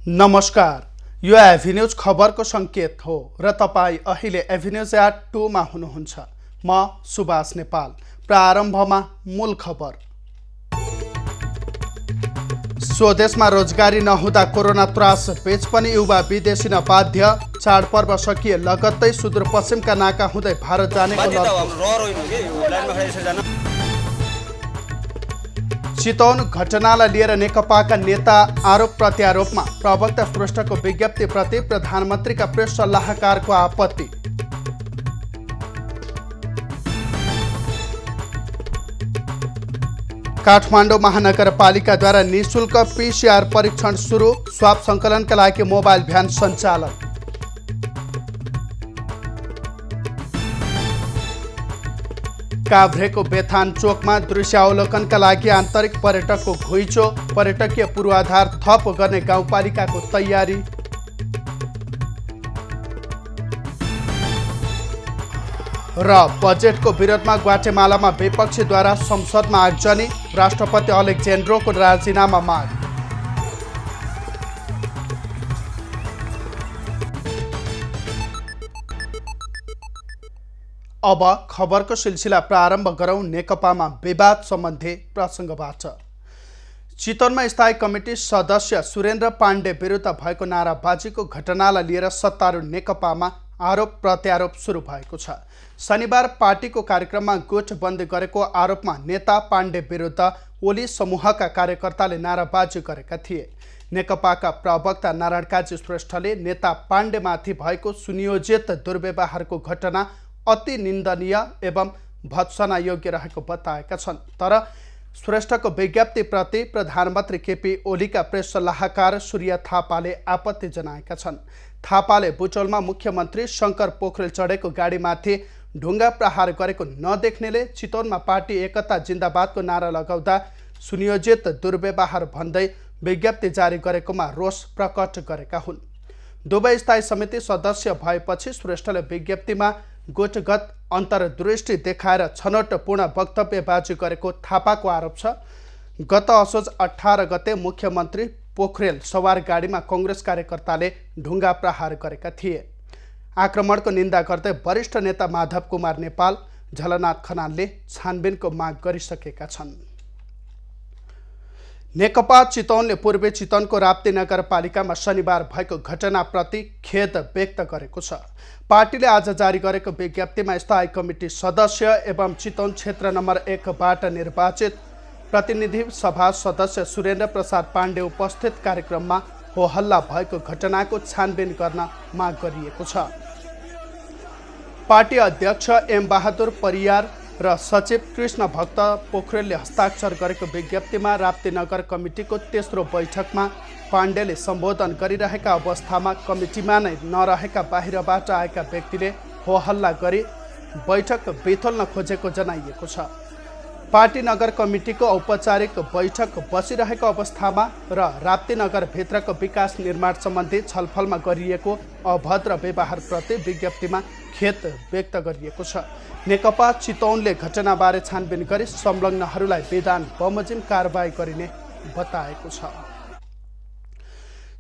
नमस्कार, यो एभिन्यूज खबरको संकेत हो र तपाई अहिले एभिन्यूज एट 2 मा हुनुहुन्छ। म सुभाष नेपाल। प्रारम्भमा मूल खबर। स्वदेशमा रोजगारी नहुँदा कोरोना त्रास बीच पनि युवा विदेशी न बाध्य। चाडपर्व सकिए लगत्तै सुदूरपश्चिमका नाका हुँदै भारत जानेको चितवन घटनालाई लिएर नेकपाका नेता आरोप प्रत्यारोपमा। प्रवक्ता श्रेष्ठको विज्ञप्तिप्रति प्रधानमन्त्रीका प्रेस सल्लाहकारको आपत्ति। काठमाडौँ महानगरपालिकाद्वारा निःशुल्क पीसीआर परीक्षण सुरु। स्वाब सङ्कलनका लागि मोबाइल भ्यान सञ्चालन। काभ्रेको बेथान चोकमा दृश्यावलोकनका लागि आन्तरिक पर्यटकको घुइँचो। पर्यटकीय पूर्वाधार थप गर्ने गाउँपालिकाको तयारी। र बजेटको विरोधमा ग्वाटेमालामा विपक्षीद्वारा संसदमा आगजनी। राष्ट्रपति अलेक्जेन्ड्रोको राजीनामा माग। अब खबरको सिलसिला प्रारम्भ गरौं नेकपामा विवाद सम्बन्धी प्रसङ्गबाट। चितवनमा स्थायी कमिटी सदस्य सुरेन्द्र पाण्डे विरुद्ध भएको नाराबाजीको घटनालाई लिएर सत्तारूढ नेकपामा आरोप प्रत्यारोप सुरु भएको छ। शनिबार पार्टीको कार्यक्रममा गुटबन्दी गरेको आरोपमा नेता पाण्डे विरुद्ध ओली समूहका कार्यकर्ताले नाराबाजी गरेका थिए। नेकपाका प्रवक्ता नारायण काजी श्रेष्ठले नेता पाण्डेमाथि भएको सुनियोजित दुर्व्यवहारको घटना अति निन्दनीय एवं भत्सना योग्य रहेको बताएका छन्। तर श्रेष्ठको विज्ञप्तिप्रति प्रधानमन्त्री केपी ओलीका प्रेस सल्लाहकार सूर्य थापाले आपत्ति जनाएका छन्। थापाले बुटोलमा मुख्यमन्त्री शङ्कर पोखरेल चढेको गाडीमाथि ढुङ्गा प्रहार गरेको नदेख्नेले चितवनमा पार्टी एकता जिन्दाबादको नारा लगाउँदा सुनियोजित दुर्व्यवहार भन्दै विज्ञप्ति जारी गरेकोमा रोष प्रकट गरेका हुन्। दुवै स्थायी समिति सदस्य भएपछि श्रेष्ठले विज्ञप्तिमा गुटगत अन्तर्दृष्टि देखाएर छनौटपूर्ण वक्तव्यबाजी गरेको थापाको आरोप छ। गत असोज 18 गते मुख्यमन्त्री पोखरेल सवार गाडीमा कङ्ग्रेस कार्यकर्ताले ढुङ्गा प्रहार गरेका थिए। आक्रमणको निन्दा गर्दै वरिष्ठ नेता माधव कुमार नेपाल, झलनाथ खनालले छानबिनको माग गरिसकेका छन्। नेकपा चितवनले पूर्वी चितवनको राप्ती नगरपालिकामा शनिबार भएको घटनाप्रति खेद व्यक्त गरेको छ। पार्टीले आज जारी गरेको विज्ञप्तिमा स्थायी कमिटी सदस्य एवं चितवन क्षेत्र नम्बर 1 बाट निर्वाचित प्रतिनिधि सभा सदस्य सुरेन्द्र प्रसाद पाण्डे उपस्थित कार्यक्रममा होहल्ला भएको घटनाको छानबिन गर्न माग गरिएको छ। पार्टी अध्यक्ष एम बहादुर परियार र सचिव कृष्ण भक्त पोखरेलले हस्ताक्षर गरेको विज्ञप्तिमा राप्ती नगर कमिटीको तेस्रो बैठकमा पाण्डेले सम्बोधन गरिरहेका अवस्थामा कमिटीमा नै नरहेका बाहिरबाट आएका व्यक्तिले होहल्ला गरी बैठक बिथोल्न खोजेको जनाइएको छ। पार्टी नगर कमिटीको औपचारिक बैठक बसिरहेको अवस्थामा र राप्ती नगरभित्रको विकास निर्माण सम्बन्धी छलफलमा गरिएको अभद्र व्यवहारप्रति विज्ञप्तिमा खेद व्यक्त गरिएको छ। नेकपा चितवनले घटनाबारे छानबिन गरी संलग्नहरूलाई विधान बमोजिम कारबाही गरिने बताएको छ।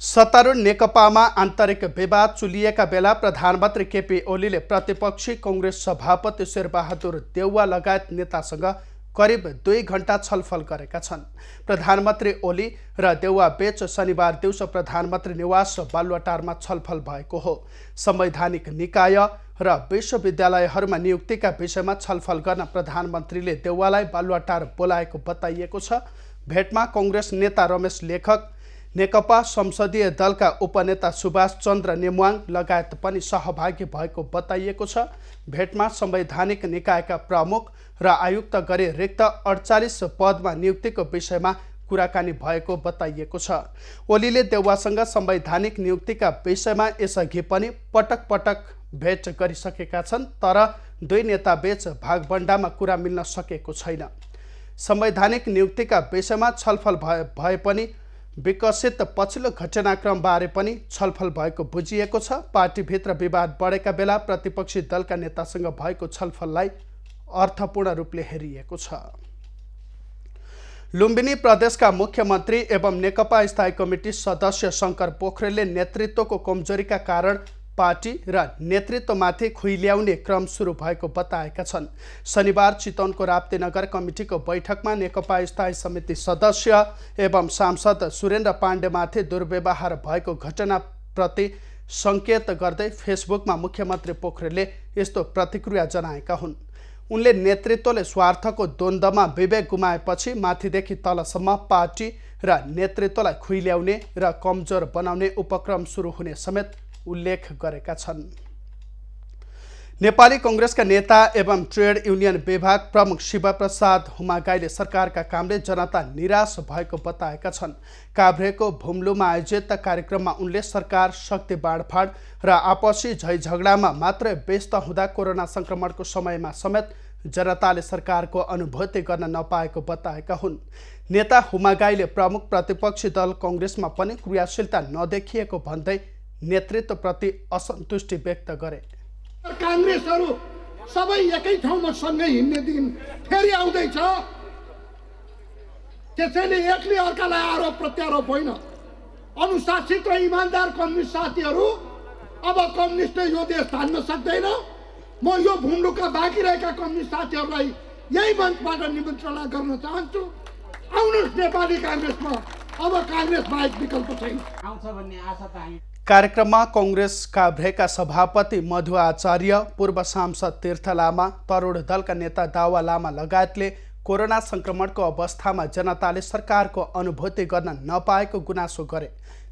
सत्तारूढ नेकपामा आन्तरिक विवाद चुलिएका बेला प्रधानमन्त्री केपी ओलीले प्रतिपक्षी कङ्ग्रेस सभापति शेरबहादुर देउवा लगायत नेतासँग करिब 2 घण्टा छलफल गरेका छन्। प्रधानमन्त्री ओली र देउवा बीच शनिबार दिउँसो प्रधानमन्त्री निवास बालुवाटारमा छलफल भएको हो। संवैधानिक निकाय र विश्वविद्यालयहरूमा नियुक्तिका विषयमा छलफल गर्न प्रधानमन्त्रीले देउवालाई बालुवाटार बोलाएको बताइएको छ। भेटमा कङ्ग्रेस नेता रमेश लेखक, नेकपा संसदीय दलका उपनेता सुभाष चन्द्र नेमुवाङ लगायत पनि सहभागी भएको बताइएको छ। भेटमा संवैधानिक निकायका प्रमुख र आयुक्त गरी रिक्त 48 पदमा नियुक्तिको विषयमा कुराकानी भएको बताइएको छ। ओलीले देउवासँग संवैधानिक नियुक्तिका विषयमा यसअघि पनि पटक पटक भेट गरिसकेका छन्, तर दुई नेताबीच भागबण्डामा कुरा मिल्न सकेको छैन। संवैधानिक नियुक्तिका विषयमा छलफल भए पनि विकसित पछिल्लो घटनाक्रमबारे पनि छलफल भएको बुझिएको छ। पार्टीभित्र विवाद बढेका बेला प्रतिपक्षी दलका नेतासँग भएको छलफललाई अर्थपूर्ण रूपले हेरिएको छ। लुम्बिनी प्रदेशका मुख्यमन्त्री एवं नेकपा स्थायी कमिटी सदस्य शङ्कर पोखरेलले नेतृत्वको कमजोरीका कारण पार्टी र नेतृत्वमाथि खुइल्याउने क्रम सुरु भएको बताएका छन्। शनिबार चितवनको राप्तीनगर कमिटीको बैठकमा नेकपा स्थायी समिति सदस्य एवं सांसद सुरेन्द्र पाण्डेमाथि दुर्व्यवहार भएको घटनाप्रति सङ्केत गर्दै फेसबुकमा मुख्यमन्त्री पोखरेलले यस्तो प्रतिक्रिया जनाएका हुन्। उनले नेतृत्वले स्वार्थको द्वन्द्वमा विवेक गुमाएपछि माथिदेखि तलसम्म पार्टी र नेतृत्वलाई खुइल्याउने र कमजोर बनाउने उपक्रम सुरु हुने समेत उल्लेख गरेका छन्। नेपाली कांग्रेसका नेता एवं ट्रेड युनियन विभाग प्रमुख शिवप्रसाद हुमागाईले सरकारका कामले जनता निराश भएको बताएका छन्। काभ्रेको भुम्लुमा आयोजित कार्यक्रममा उनले सरकार शक्ति बाँडफाँड र आपसी झैझगडामा मात्रै व्यस्त हुँदा कोरोना संक्रमणको समयमा समेत जनताले सरकारको अनुभूति गर्न नपाएको बताएका हुन्। नेता हुमागाईले प्रमुख प्रतिपक्षी दल कांग्रेसमा पनि क्रियाशीलता नदेखिएको भन्दै नेतृत्वप्रति असन्तुष्टि व्यक्त गरे। कांग्रेसहरु सबै एकै ठाउँमा सँगै हिँड्ने दिन फेरि आउँदैछ। त्यसैले एकले अर्कालाई आरोप प्रत्यारोप होइन, अनुशासित र इमानदार कम्युनिस्ट साथीहरु अब कम्युनिस्टले यो देश धान्न सक्दैन। म यो भुम्लुका बाँकी रहेका कम्युनिस्ट साथीहरुलाई यही मञ्चबाट निमन्त्रणा गर्न चाहन्छु। आउनुहोस् नेपाली कांग्रेसमा, अब कांग्रेस बाहेक विकल्प छैन। आउँछ भन्ने आशा त हामी। कार्यक्रममा कांग्रेस काभ्रेका सभापति मधु आचार्य, पूर्व सांसद तीर्थ लामा, तरुण दलका नेता दावा लामा लगायतले कोरोना संक्रमणको अवस्थामा जनताले सरकारको अनुभूति गर्न नपाएको गुनासो गरे।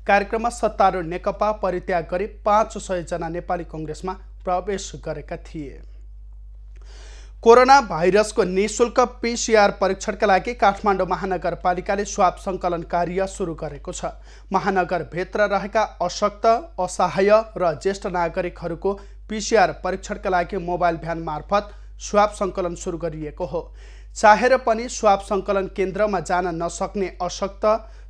कार्यक्रममा सत्तारूढ नेकपा परित्याग गरी 500 जना नेपाली कांग्रेसमा प्रवेश गरेका थिए। कोरोना भाइरसको निःशुल्क पीसीआर परीक्षणका लागि काठमाडौँ महानगरपालिकाले स्वाब सङ्कलन कार्य सुरु गरेको छ। महानगरभित्र रहेका अशक्त, असहाय र ज्येष्ठ नागरिकहरूको पीसीआर परीक्षणका लागि मोबाइल भ्यान मार्फत स्वाब सङ्कलन सुरु गरिएको हो। चाहेर पनि स्वाब सङ्कलन केन्द्रमा जान नसक्ने अशक्त,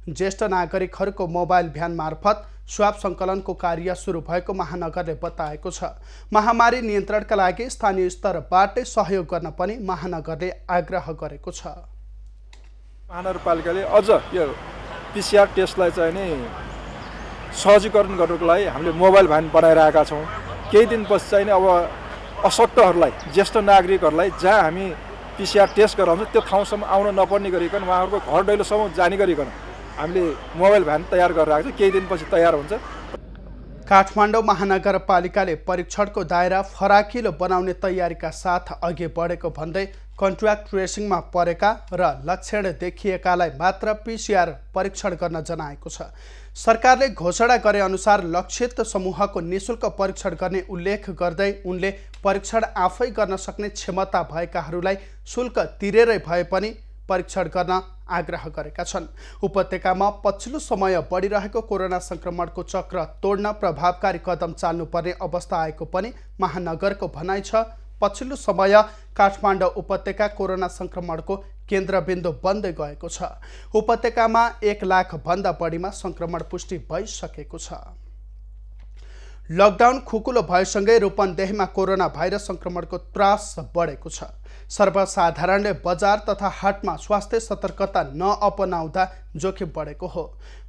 ज्येष्ठ नागरिकहरूको मोबाइल भ्यान मार्फत स्वाब सङ्कलनको कार्य सुरु भएको महानगरले बताएको छ। महामारी नियन्त्रणका लागि स्थानीय स्तरबाटै सहयोग गर्न पनि महानगरले आग्रह गरेको छ। महानगरपालिकाले अझ यो पीसीआर टेस्टलाई चाहिँ नि सहजीकरण गर्नको लागि हामीले मोबाइल भ्यान बनाइरहेका छौँ। केही दिनपछि चाहिँ अब अशक्तहरूलाई, ज्येष्ठ नागरिकहरूलाई जहाँ हामी पीसीआर टेस्ट गराउँछौँ त्यो ठाउँसम्म आउन नपर्ने गरिकन उहाँहरूको घर दैलोसम्म जाने गरिकन हामीले मोबाइल भ्यान तयार गरिरहेको छ। केही दिनपछि तयार हुन्छ। काठमाडौँ महानगरपालिकाले परीक्षणको दायरा फराकिलो बनाउने तयारीका साथ अघि बढेको भन्दै कन्ट्र्याक्ट ट्रेसिङमा परेका र लक्षण देखिएकालाई मात्र पीसीआर परीक्षण गर्न जनाएको छ। सरकारले घोषणा गरे अनुसार लक्षित समूहको निःशुल्क परीक्षण गर्ने उल्लेख गर्दै उनले परीक्षण आफै गर्न सक्ने क्षमता भएकाहरूलाई शुल्क तिरेरै भए पनि परीक्षण गर्न आग्रह गरेका छन्। उपत्यकामा पछिल्लो समय बढिरहेको कोरोना संक्रमणको चक्र तोड्न प्रभावकारी कदम चाल्नुपर्ने अवस्था आएको पनि महानगरको भनाइ छ। पछिल्लो समय काठमाडौँ उपत्यका कोरोना संक्रमणको केन्द्रबिन्दु बन्दै गएको छ। उपत्यकामा 1 लाख भन्दा बढीमा संक्रमण पुष्टि भइसकेको छ। लकडाउन खुकुलो भएसँगै रूपन्देहीमा कोरोना भाइरस संक्रमणको त्रास बढेको छ। सर्वसाधारणले बजार तथा हाटमा स्वास्थ्य सतर्कता नअपनाउँदा जोखिम बढेको हो।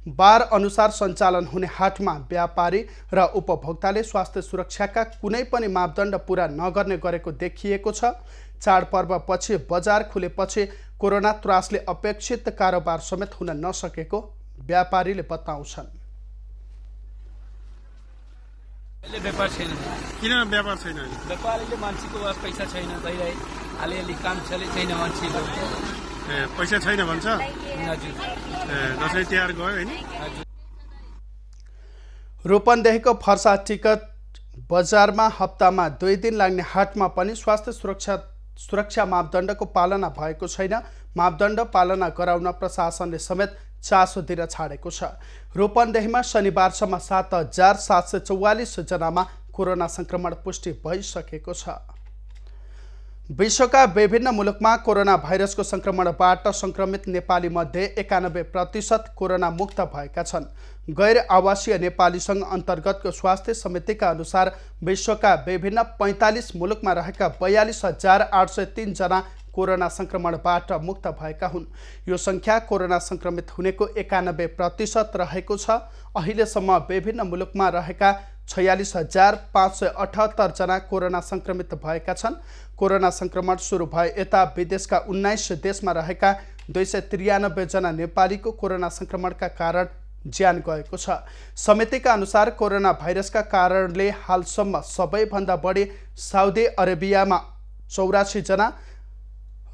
बार अनुसार सञ्चालन हुने हाटमा व्यापारी र उपभोक्ताले स्वास्थ्य सुरक्षाका कुनै पनि मापदण्ड पूरा नगर्ने गरेको देखिएको छ। चाडपर्वपछि बजार खुलेपछि कोरोना त्रासले अपेक्षित कारोबार समेत हुन नसकेको व्यापारीले बताउँछन्। व्यापार छैन। किन व्यापार छैन? व्यापारीले मान्छेको पैसा छैन, अलिअलि काम छैन मान्छेको। पैसा छैन भन्छ? हजुर। दसैँ तिहार गयो हैन? रूपन्देहीको फर्सा टिकट बजारमा हप्तामा 2 दिन लाग्ने हाटमा पनि स्वास्थ्य सुरक्षा मापदण्डको पालना भएको छैन। मापदण्ड पालना गराउन प्रशासनले समेत चासो दिन छाडेको छ। रूपन्देहीमा शनिबारसम्म 7,744 जनामा कोरोना संक्रमण पुष्टि भइसकेको छ। विश्वका विभिन्न मुलुकमा कोरोना भाइरसको संक्रमणबाट संक्रमित नेपाली मध्ये 91% कोरोना मुक्त भएका छन्। गैर आवासीय नेपाली संघ अन्तर्गतको स्वास्थ्य समितिका अनुसार विश्वका विभिन्न 45 मुलुकमा रहेका 42,803 जना कोरोना संक्रमणबाट मुक्त भएका हुन्। यो संख्या कोरोना संक्रमित हुनेको 91% रहेको छ। अहिलेसम्म विभिन्न मुलुकमा रहेका 46,578 जना कोरोना संक्रमित भएका छन्। कोरोना संक्रमण सुरु भए यता विदेशका 19 देशमा रहेका 293 जना नेपालीको कोरोना संक्रमणका कारण ज्यान गएको छ। समितिका अनुसार कोरोना भाइरसका कारणले हालसम्म सबैभन्दा बढी साउदी अरेबियामा 84 जना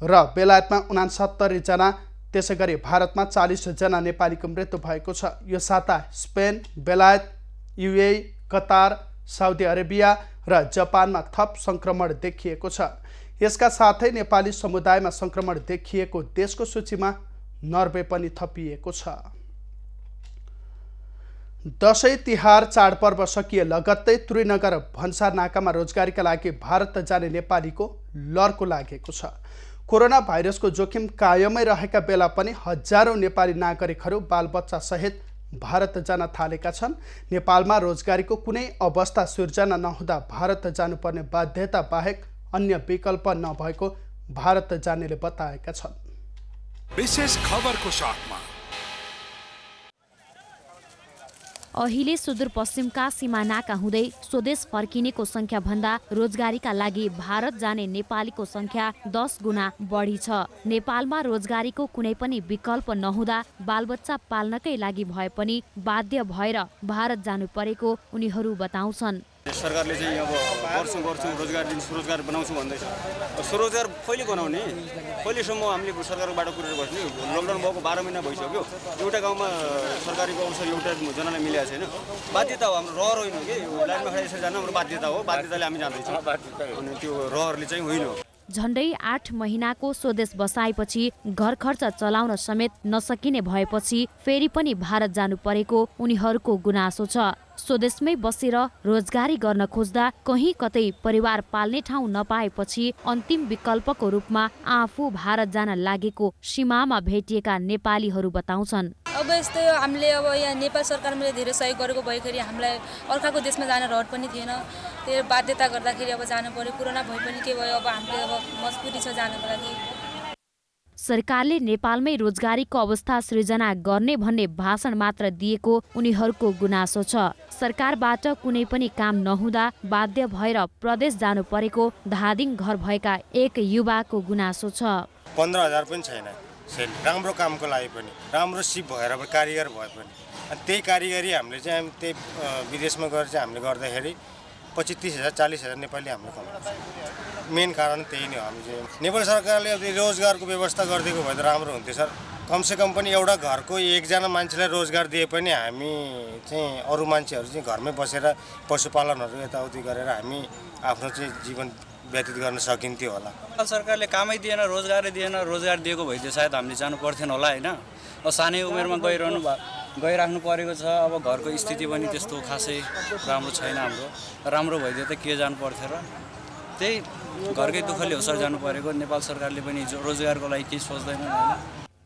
र बेलायतमा 69 जना, त्यसैगरी भारतमा 40 जना नेपालीको मृत्यु भएको छ। यो साता स्पेन, बेलायत, युएई, कतार, साउदी अरेबिया र जापानमा थप संक्रमण देखिएको छ। यसका साथै नेपाली समुदायमा संक्रमण देखिएको देशको सूचीमा नर्वे पनि थपिएको छ। दशैं तिहार चाडपर्व सकिए लगत्तै त्रिनगर भन्सार नाकामा रोजगारीका लागि भारत जाने नेपालीको लर्को लागेको छ। कोरोना भाइरसको जोखिम कायमै रहेका बेला पनि हजारौं नेपाली नागरिकहरू बालबच्चा सहित भारत जान थालेका छन्। नेपालमा रोजगारीको कुनै अवस्था सिर्जना नहुँदा भारत जानुपर्ने बाध्यता बाहेक अन्य विकल्प नभएको भारत जानेले बताएका छन्। विशेष खबरको साथमा अहिले सुदूरपश्चिमका सिमानाका हुँदै स्वदेश फर्किनेको संख्या भन्दा रोजगारीका लागि भारत जाने नेपालीको संख्या 10 गुणा बढी छ। नेपालमा रोजगारीको कुनै पनि विकल्प नहुँदा बालबच्चा पाल्नकै लागि भए पनि बाध्य भएर भारत जानु परेको उनीहरू बताउँछन्। सरकारले चाहिँ अब गर्छौँ रोजगार दिन्छु, रोजगार बनाउँछु भन्दैछ। स्वरोजगार कहिले बनाउने? कहिलेसम्म हामीले सरकारबाट कुरेर बस्ने? लकडाउन भएको 12 महिना भइसक्यो। एउटा गाउँमा सरकारीको अवसर एउटा जनालाई मिलेको छैन। बाध्यता हो, हाम्रो रहर होइन कि लाइनमा खडा यसरी जानु हाम्रो बाध्यता हो। बाध्यताले हामी जाँदैछौँ, अनि त्यो रहरले चाहिँ होइन। झण्डै 8 महिनाको स्वदेश बसाएपछि घर खर्च चलाउन समेत नसकिने भएपछि फेरि पनि भारत जानु परेको उनीहरूको गुनासो छ। स्वदेशमै बसेर रोजगारी गर्न खोज्दा कहीँ कतै परिवार पाल्ने ठाउँ नपाएपछि अन्तिम विकल्पको रूपमा आफू भारत जान लागेको सीमामा भेटिएका नेपालीहरू बताउँछन्। अब यस्तो हामीले अब यहाँ नेपाल सरकारले धेरै सहयोग गरेको भएखेरि हामीलाई अर्काको देशमा जान रहर पनि थिएन। त्यो बाध्यता गर्दाखेरि अब जानु पर्यो। कोरोना भए पनि के भयो, अब हामीले अब मजबुरी छ जानको लागि। सरकारले नेपालमै रोजगारीको अवस्था सृजना गर्ने भन्ने भाषण मात्र दिएको उनीहरूको गुनासो छ। सरकारबाट कुनै पनि काम नहुँदा बाध्य भएर प्रदेश जानु परेको धादिङ घर भएका एक युवाको गुनासो छ। 15,000 पनि छैन सेल, राम्रो कामको लागि पनि, राम्रो सिप भएर कारिगर भए पनि। अनि त्यही कारिगरी हामीले चाहिँ त्यही विदेशमा गएर चाहिँ हामीले गर्दाखेरि 25-30,000 40,000 नेपाली हामीले कमाउँछ। मेन कारण त्यही नै हो। हामी चाहिँ नेपाल सरकारले अब रोजगारको व्यवस्था गरिदिएको भए त राम्रो हुन्थ्यो सर। कमसेकम पनि एउटा घरको एकजना मान्छेलाई रोजगार दिए पनि हामी चाहिँ अरू मान्छेहरू चाहिँ घरमै बसेर पशुपालनहरू यताउति गरेर हामी आफ्नो चाहिँ जीवन व्यतीत गर्न सकिन्थ्यो होला। सरकारले कामै दिएन, रोजगारै दिएन। रोजगार दिएको भए चाहिँ सायद हामीले जानु पर्थेन होला होइन। अब सानै उमेरमा गइराख्नु परेको छ। अब घरको स्थिति पनि त्यस्तो खासै राम्रो छैन हाम्रो। राम्रो भइदियो त के जानु पर्थ्यो र? त्यही घरकै दुःखले हो सर जानु परेको। नेपाल सरकारले पनि रोजगारको लागि केही सोच्दैन होइन।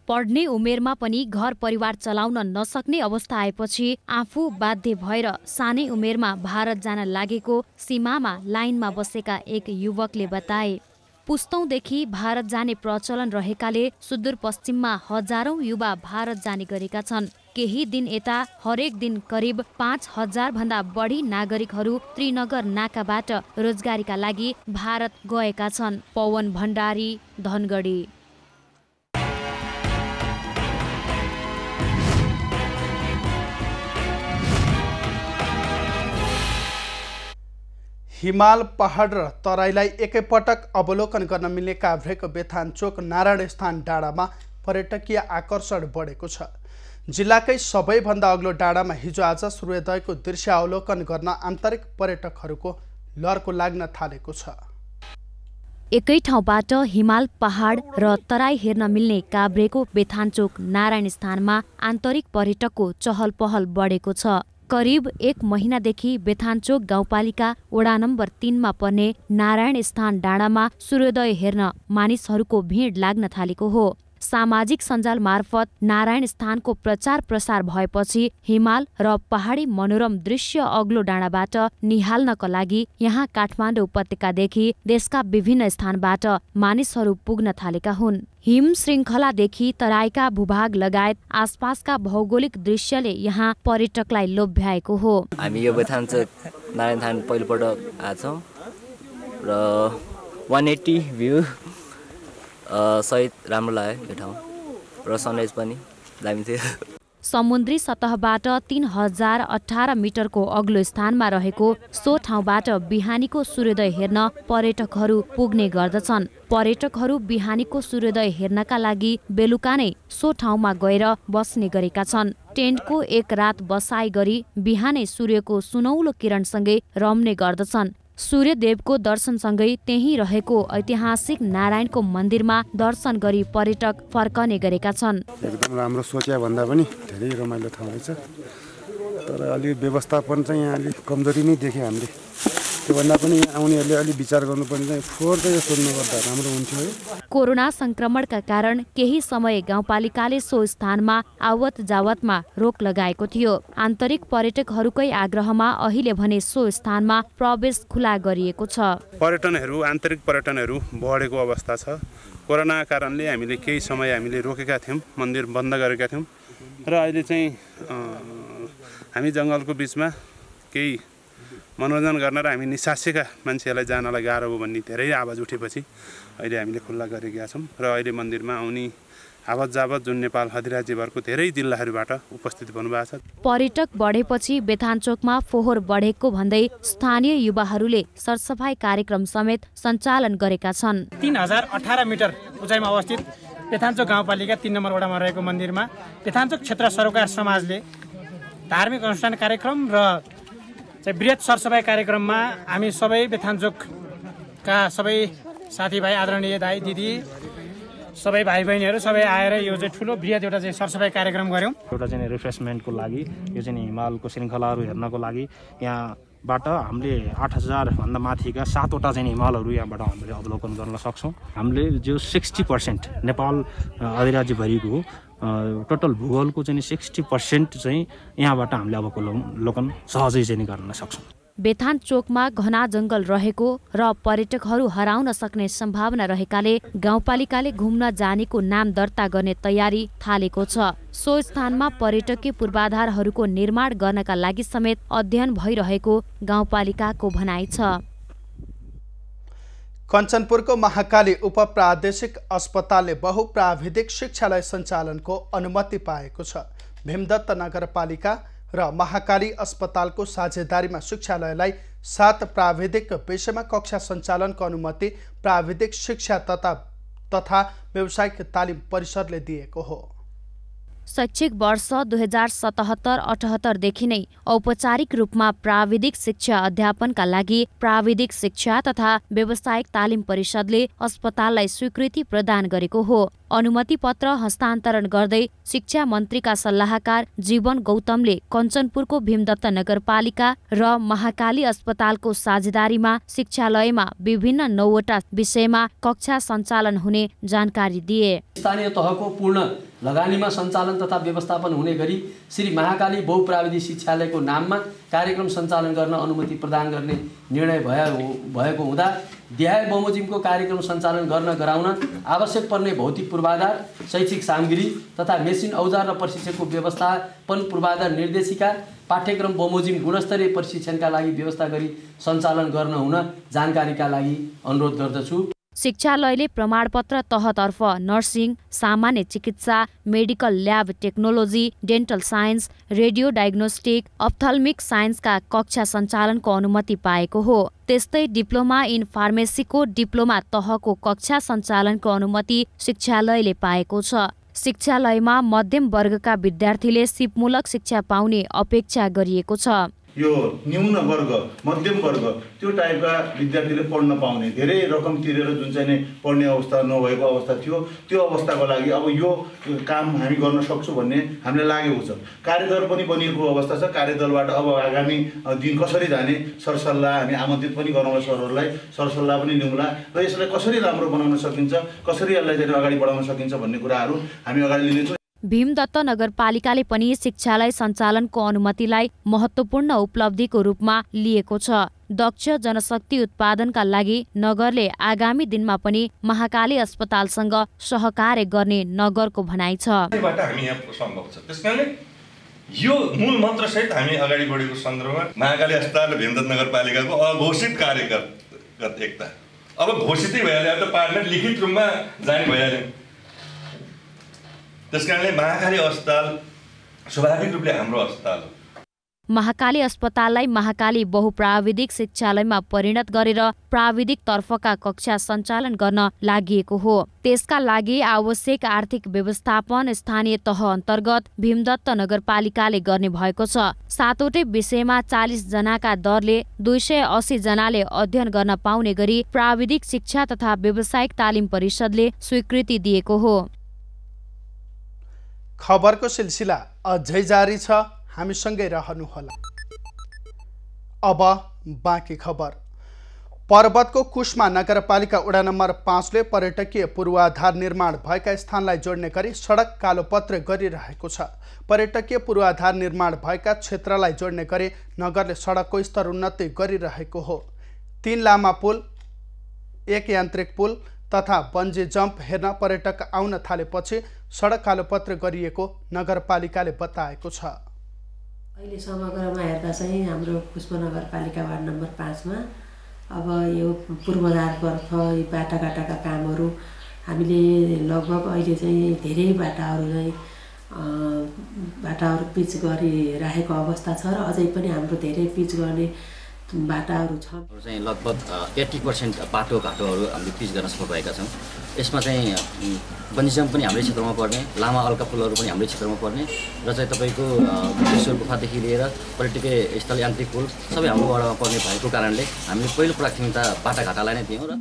पढ्ने उमेरमा पनि घर परिवार चलाउन नसक्ने अवस्था आएपछि आफू बाध्य भएर सानै उमेरमा भारत जान लागेको सीमामा लाइनमा बसेका एक युवकले बताए। पुस्तौंदेखि भारत जाने प्रचलन रहेकाले सुदूरपश्चिममा हजारौं युवा भारत जाने गरेका छन्। केही दिन यता हरेक दिन करिब 5,000 भन्दा बढी नागरिकहरू त्रिनगर नाकाबाट रोजगारीका लागि भारत गएका छन्। पवन भण्डारी, धनगढी। हिमाल, पहाड र तराईलाई एकैपटक अवलोकन गर्न मिल्ने काभ्रेको बेथानचोक नारायण स्थान डाँडामा पर्यटकीय आकर्षण बढेको छ। जिल्लाकै सबैभन्दा अग्लो डाँडामा हिजो आज सूर्योदयको दृश्य अवलोकन गर्न आन्तरिक पर्यटकहरूको लर्को लाग्न थालेको छ। एकै ठाउँबाट हिमाल, पहाड र तराई हेर्न मिल्ने काभ्रेको बेथानचोक नारायण स्थानमा आन्तरिक पर्यटकको चहल पहल बढेको छ। करिब 1 महिनादेखि बेथानचोक गाउँपालिका वडा नम्बर 3मा पर्ने नारायण स्थान डाँडामा सूर्योदय हेर्न मानिसहरूको भिड लाग्न थालेको हो। सामाजिक सञ्जाल मार्फत नारायण स्थानको प्रचार प्रसार भएपछि हिमाल र पहाडी मनोरम दृश्य अग्लो डाँडाबाट निहाल्नका लागि यहाँ काठमाडौँ उपत्यकादेखि देशका विभिन्न स्थानबाट मानिसहरू पुग्न थालेका हुन्। हिम श्रृङ्खलादेखि तराईका भूभाग लगायत आसपासका भौगोलिक दृश्यले यहाँ पर्यटकलाई लोभ्याएको हो। हामी यो बेथाञ्चोक नारायण थान पहिलोपटक आएको छौँ र 180 भ्यू सहित राम्रो लाग्यो यो ठाउँ र सनराइज पनि दामी थियो। समुद्री सतहबाट 3018 मिटरको अग्लो स्थानमा रहेको सो ठाउँबाट बिहानीको सूर्योदय हेर्न पर्यटकहरू पुग्ने गर्दछन्। पर्यटकहरू बिहानीको सूर्योदय हेर्नका लागि बेलुका नै सो ठाउँमा गएर बस्ने गरेका छन्। टेन्टको एक रात बसाइ गरी बिहानै सूर्यको सुनौलो किरणसँगै रम्ने गर्दछन्। सूर्यदेवको दर्शनसँगै त्यही रहेको ऐतिहासिक नारायणको मन्दिरमा दर्शन गरी पर्यटक फर्कने गरेका छन्। एकदम राम्रो सोचे भन्दा पनि धेरै रमाइलो ठाउँ रहेछ, तर अलि व्यवस्थापन चाहिँ यहाँ अलि कमजोरी नै देख्यो हामीले। त्योभन्दा पनि आउनेहरूले अलि विचार गर्नुपर्ने चाहिँ फोहोर चाहिँ सोध्नु गर्दा राम्रो हुन्थ्यो है। कोरोना संक्रमणका कारण केही समय गाउँपालिकाले सो स्थानमा आवत जावतमा रोक लगाएको थियो। आन्तरिक पर्यटकहरूकै आग्रहमा अहिले भने सो स्थानमा प्रवेश खुला गरिएको छ। पर्यटनहरू आन्तरिक पर्यटनहरू बढेको अवस्था छ। कोरोना कारणले हामीले केही समय हामीले रोकेका थियौँ, मन्दिर बन्द गरेका थियौँ र अहिले चाहिँ हामी जङ्गलको बिचमा केही मनोरञ्जन गर्न र हामी निसासेका मान्छेहरूलाई जानलाई गाह्रो हो भन्ने धेरै आवाज उठेपछि अहिले हामीले खुल्ला गरेका छौँ र अहिले मन्दिरमा आउने आवत जावत जुन नेपाल अधिराज्यभरको धेरै जिल्लाहरूबाट उपस्थित हुनुभएको छ। पर्यटक बढेपछि बेथाञ्चोकमा फोहोर बढेको भन्दै स्थानीय युवाहरूले सरसफाई कार्यक्रम समेत सञ्चालन गरेका छन्। 3018 मिटर उचाइमा अवस्थित बेथाञ्चोक गाउँपालिका 3 नम्बर वडामा रहेको मन्दिरमा बेथाञ्चोक क्षेत्र सरोकार समाजले धार्मिक अनुष्ठान कार्यक्रम र बृहत सरसफाई कार्यक्रममा हामी सबै बेथाञ्चोकका सबै साथीभाइ, आदरणीय दाइ दिदी, सबै भाइ बहिनीहरू सबै आएर यो चाहिँ ठुलो बृहत एउटा चाहिँ सरसफाई कार्यक्रम गऱ्यौँ। एउटा चाहिँ रिफ्रेसमेन्टको लागि यो चाहिँ हिमालको श्रृङ्खलाहरू हेर्नको लागि यहाँबाट हामीले 8000 भन्दा माथिका 7वटा चाहिँ हिमालहरू यहाँबाट हामीले अवलोकन गर्न सक्छौँ। हामीले जो 60% नेपाल अधिराज्यभरिको टोटल भूगोलको चाहिँ 60% चाहिँ यहाँबाट हामीले अवलोकन सहजै चाहिँ गर्न सक्छौँ। बेथाञ्चोकमा घना जङ्गल रहेको र पर्यटकहरू हराउन सक्ने सम्भावना रहेकाले गाउँपालिकाले घुम्न जानेको नाम दर्ता गर्ने तयारी थालेको छ। सो स्थानमा पर्यटकीय पूर्वाधारहरूको निर्माण गर्नका लागि समेत अध्ययन भइरहेको गाउँपालिकाको भनाइ छ। कञ्चनपुरको महाकाली उपप्रादेशिक अस्पतालले बहुप्राविधिक शिक्षालय सञ्चालनको अनुमति पाएको छ। भीमदत्त नगरपालिका र महाकाली अस्पतालको साझेदारीमा शिक्षालयलाई 7 प्राविधिक विषयमा कक्षा सञ्चालनको अनुमति प्राविधिक शिक्षा तथा व्यावसायिक तालिम परिषदले दिएको हो। शैक्षिक वर्ष 2077-78 देखि नै औपचारिक रूपमा प्राविधिक शिक्षा अध्यापनका लागि प्राविधिक शिक्षा तथा व्यावसायिक तालिम परिषदले अस्पताललाई स्वीकृति प्रदान गरेको हो। अनुमति पत्र हस्तान्तरण गर्दै शिक्षा मन्त्रीका सल्लाहकार जीवन गौतमले कञ्चनपुरको भीमदत्त नगरपालिका र महाकाली अस्पतालको साझेदारीमा शिक्षालयमा विभिन्न 9वटा विषयमा कक्षा सञ्चालन हुने जानकारी दिए। स्थानीय तहको पूर्ण लगानीमा सञ्चालन तथा व्यवस्थापन हुने गरी श्री महाकाली बहुप्राविधिक शिक्षालयको नाममा कार्यक्रम सञ्चालन गर्न अनुमति प्रदान गर्ने निर्णय भएको हुँदा देहाय बमोजिमको कार्यक्रम सञ्चालन गर्न गराउन आवश्यक पर्ने भौतिक पूर्वाधार, शैक्षिक सामग्री तथा मेसिन औजार र प्रशिक्षकको व्यवस्थापन पूर्वाधार निर्देशिका पाठ्यक्रम बमोजिम गुणस्तरीय प्रशिक्षणका लागि व्यवस्था गरी सञ्चालन गर्न हुन जानकारीका लागि अनुरोध गर्दछु। शिक्षालयले प्रमाणपत्र तहतर्फ नर्सिङ, सामान्य चिकित्सा, medical lab technology, dental science, radio diagnostic, ophthalmic साइन्सका कक्षा सञ्चालनको अनुमति पाएको हो। त्यस्तै डिप्लोमा इन फार्मेसीको डिप्लोमा तहको कक्षा सञ्चालनको अनुमति शिक्षालयले पाएको छ। शिक्षालयमा मध्यम वर्गका विद्यार्थीले सिपमूलक शिक्षा पाउने अपेक्षा गरिएको छ। यो न्यून वर्ग मध्यम वर्ग त्यो टाइपका विद्यार्थीले पढ्न पाउने धेरै रकम तिरेर जुन चाहिँ पढ्ने अवस्था नभएको अवस्था थियो त्यो अवस्थाको लागि अब यो काम हामी गर्न सक्छौँ भन्ने हामीलाई लागेको छ। कार्यदल पनि बनिएको अवस्था छ। कार्यदलबाट अब आगामी दिन कसरी जाने सरसल्लाह हामी आमन्त्रित पनि गरौँला सरहरूलाई, सरसल्लाह पनि लिउँला र यसलाई कसरी राम्रो बनाउन सकिन्छ, कसरी यसलाई चाहिँ अगाडि बढाउन सकिन्छ भन्ने कुराहरू हामी अगाडि लिनेछौँ। भीमदत्त नगरपालिकाले पनि शिक्षालय सञ्चालनको अनुमतिलाई महत्त्वपूर्ण उपलब्धिको रूपमा लिएको छ। दक्ष जनशक्ति उत्पादनका लागि नगरले आगामी दिनमा पनि महाकाली अस्पतालसँग सहकार्य गर्ने नगरको भनाइ छ। हामी यहाँ सम्भव छ। त्यसकारणले यो मूल मन्त्रसहित हामी अगाडि बढेको सन्दर्भमा महाकाली अस्पताल र भीमदत्त नगरपालिकाको अघोषित कार्यगत एकता अब घोषितै भइहाल्यो। अब त पार्लियामेन्ट लिखित रूपमा जारी भइहाल्यो। त्यसकारणले महाकाली अस्पताल स्वाभाविक रूपले हाम्रो अस्पताल हो। महाकाली अस्पताललाई महाकाली बहुप्राविधिक शिक्षालयमा परिणत गरेर प्राविधिक तर्फका कक्षा सञ्चालन गर्न लागिएको हो। त्यसका लागि आवश्यक आर्थिक व्यवस्थापन स्थानीय तह अन्तर्गत भीमदत्त नगरपालिकाले गर्ने भएको छ। 7वटै विषयमा 40 जनाका दरले 280 जनाले अध्ययन गर्न पाउने गरी प्राविधिक शिक्षा तथा व्यावसायिक तालिम परिषदले स्वीकृति दिएको हो। खबरको सिलसिला अझै जारी छ, हामीसँगै रहनुहोला। अब बाँकी खबर। पर्वतको कुस्मा नगरपालिका वडा नम्बर 5ले पर्यटकीय पूर्वाधार निर्माण भएका स्थानलाई जोड्ने गरी सडक कालोपत्र गरिरहेको छ। पर्यटकीय पूर्वाधार निर्माण भएका क्षेत्रलाई जोड्ने गरी नगरले सडकको स्तर उन्नति गरिरहेको हो। 3 लामा पुल, 1 यान्त्रिक पुल तथा बन्जी जम्प हेर्न पर्यटक आउन थालेपछि सडक कालोपत्र गरिएको नगरपालिकाले बताएको छ। अहिले समग्रमा हेर्दा चाहिँ हाम्रो कुस्मा नगरपालिका वार्ड नम्बर 5मा अब यो पूर्वाधारतर्फ बाटाघाटाका कामहरू हामीले लगभग अहिले चाहिँ धेरै बाटाहरू पिच गरिराखेको अवस्था छ र अझै पनि हाम्रो धेरै पिच गर्ने बाटाहरू छन्। चाहिँ लगभग 80% बाटोघाटोहरू हामीले पिच गर्न सफल भएका छौँ। यसमा चाहिँ बन्जिजम पनि हाम्रै क्षेत्रमा पर्ने, लामा अल्का पुलहरू पनि हाम्रै क्षेत्रमा पर्ने र चाहिँ तपाईँको विश्व गुफादेखि लिएर पर्यटकीय स्थल यान्त्रिक पुल सबै हाम्रो वडामा पर्ने भएको कारणले हामीले पहिलो प्राथमिकता बाटाघाटालाई नै दियौँ। र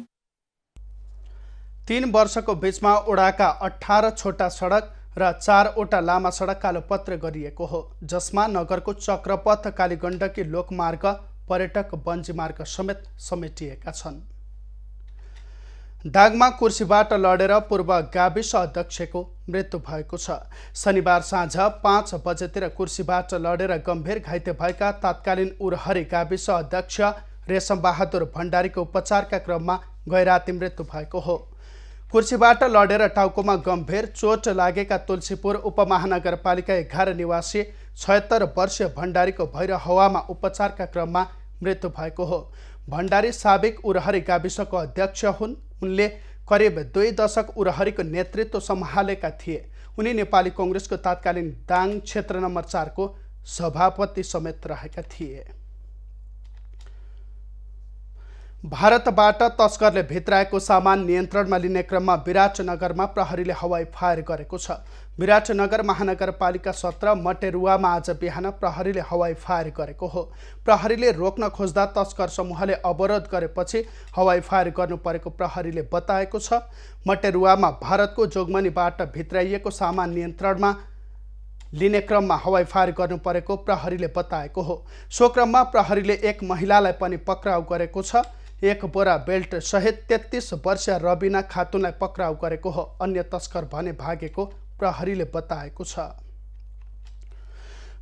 3 वर्षको बीचमा वडाका 18 छोटा सडक र 4वटा लामा सडक कालोपत्र गरिएको हो, जसमा नगरको चक्रपथ, कालीगण्डकी लोकमार्ग, पर्यटक बन्जी मार्ग समेत समेटिएका छन्। दागमा कुर्सीबाट लडेर पूर्व गाविस अध्यक्षको मृत्यु भएको छ। शनिबार साँझ 5 बजेतिर कुर्सीबाट लडेर गम्भीर घाइते भएका तत्कालीन उरहरी गाविस अध्यक्ष रेशम बहादुर भण्डारीको उपचारका क्रममा गैराती मृत्यु भएको हो। कुर्सीबाट लडेर टाउकोमा गम्भीर चोट लागेका तुलसीपुर उपमहानगरपालिका 11 निवासी 76 वर्षीय भण्डारीको भैरव हवामा उपचारका क्रममा मृत्यु भएको हो। भण्डारी साबिक उरहरी गाविसको अध्यक्ष हुन्। उनले करिब 2 दशक उरहरीको नेतृत्व सम्हालेका थिए। उनी नेपाली कांग्रेसको तत्कालीन दाङ क्षेत्र नम्बर 4 को सभापति समेत रहेका थिए। भारतबाट तस्करले भित्राएको सामान नियन्त्रणमा लिने क्रममा विराटनगरमा प्रहरीले हवाई फायर गरेको छ। विराटनगर महानगरपालिका 17 मटेरुवामा आज बिहान प्रहरीले हवाई फायर गरेको हो। प्रहरीले रोक्न खोज्दा तस्कर समूहले अवरोध गरेपछि हवाई फायर गर्नु परेको प्रहरीले बताएको छ। मटेरुवामा भारतको जोगमनीबाट भित्राइएको सामान नियन्त्रणमा लिने क्रममा हवाई फायर गर्नु परेको प्रहरीले बताएको हो। सो क्रममा प्रहरीले एक महिलालाई पनि पक्राउ गरेको छ। एक बोरा बेल्ट सहित 33 वर्षीय रबिना खातुनलाई पक्राउ गरेको हो। अन्य तस्कर भने भागेको प्रहरीले बताएको छ।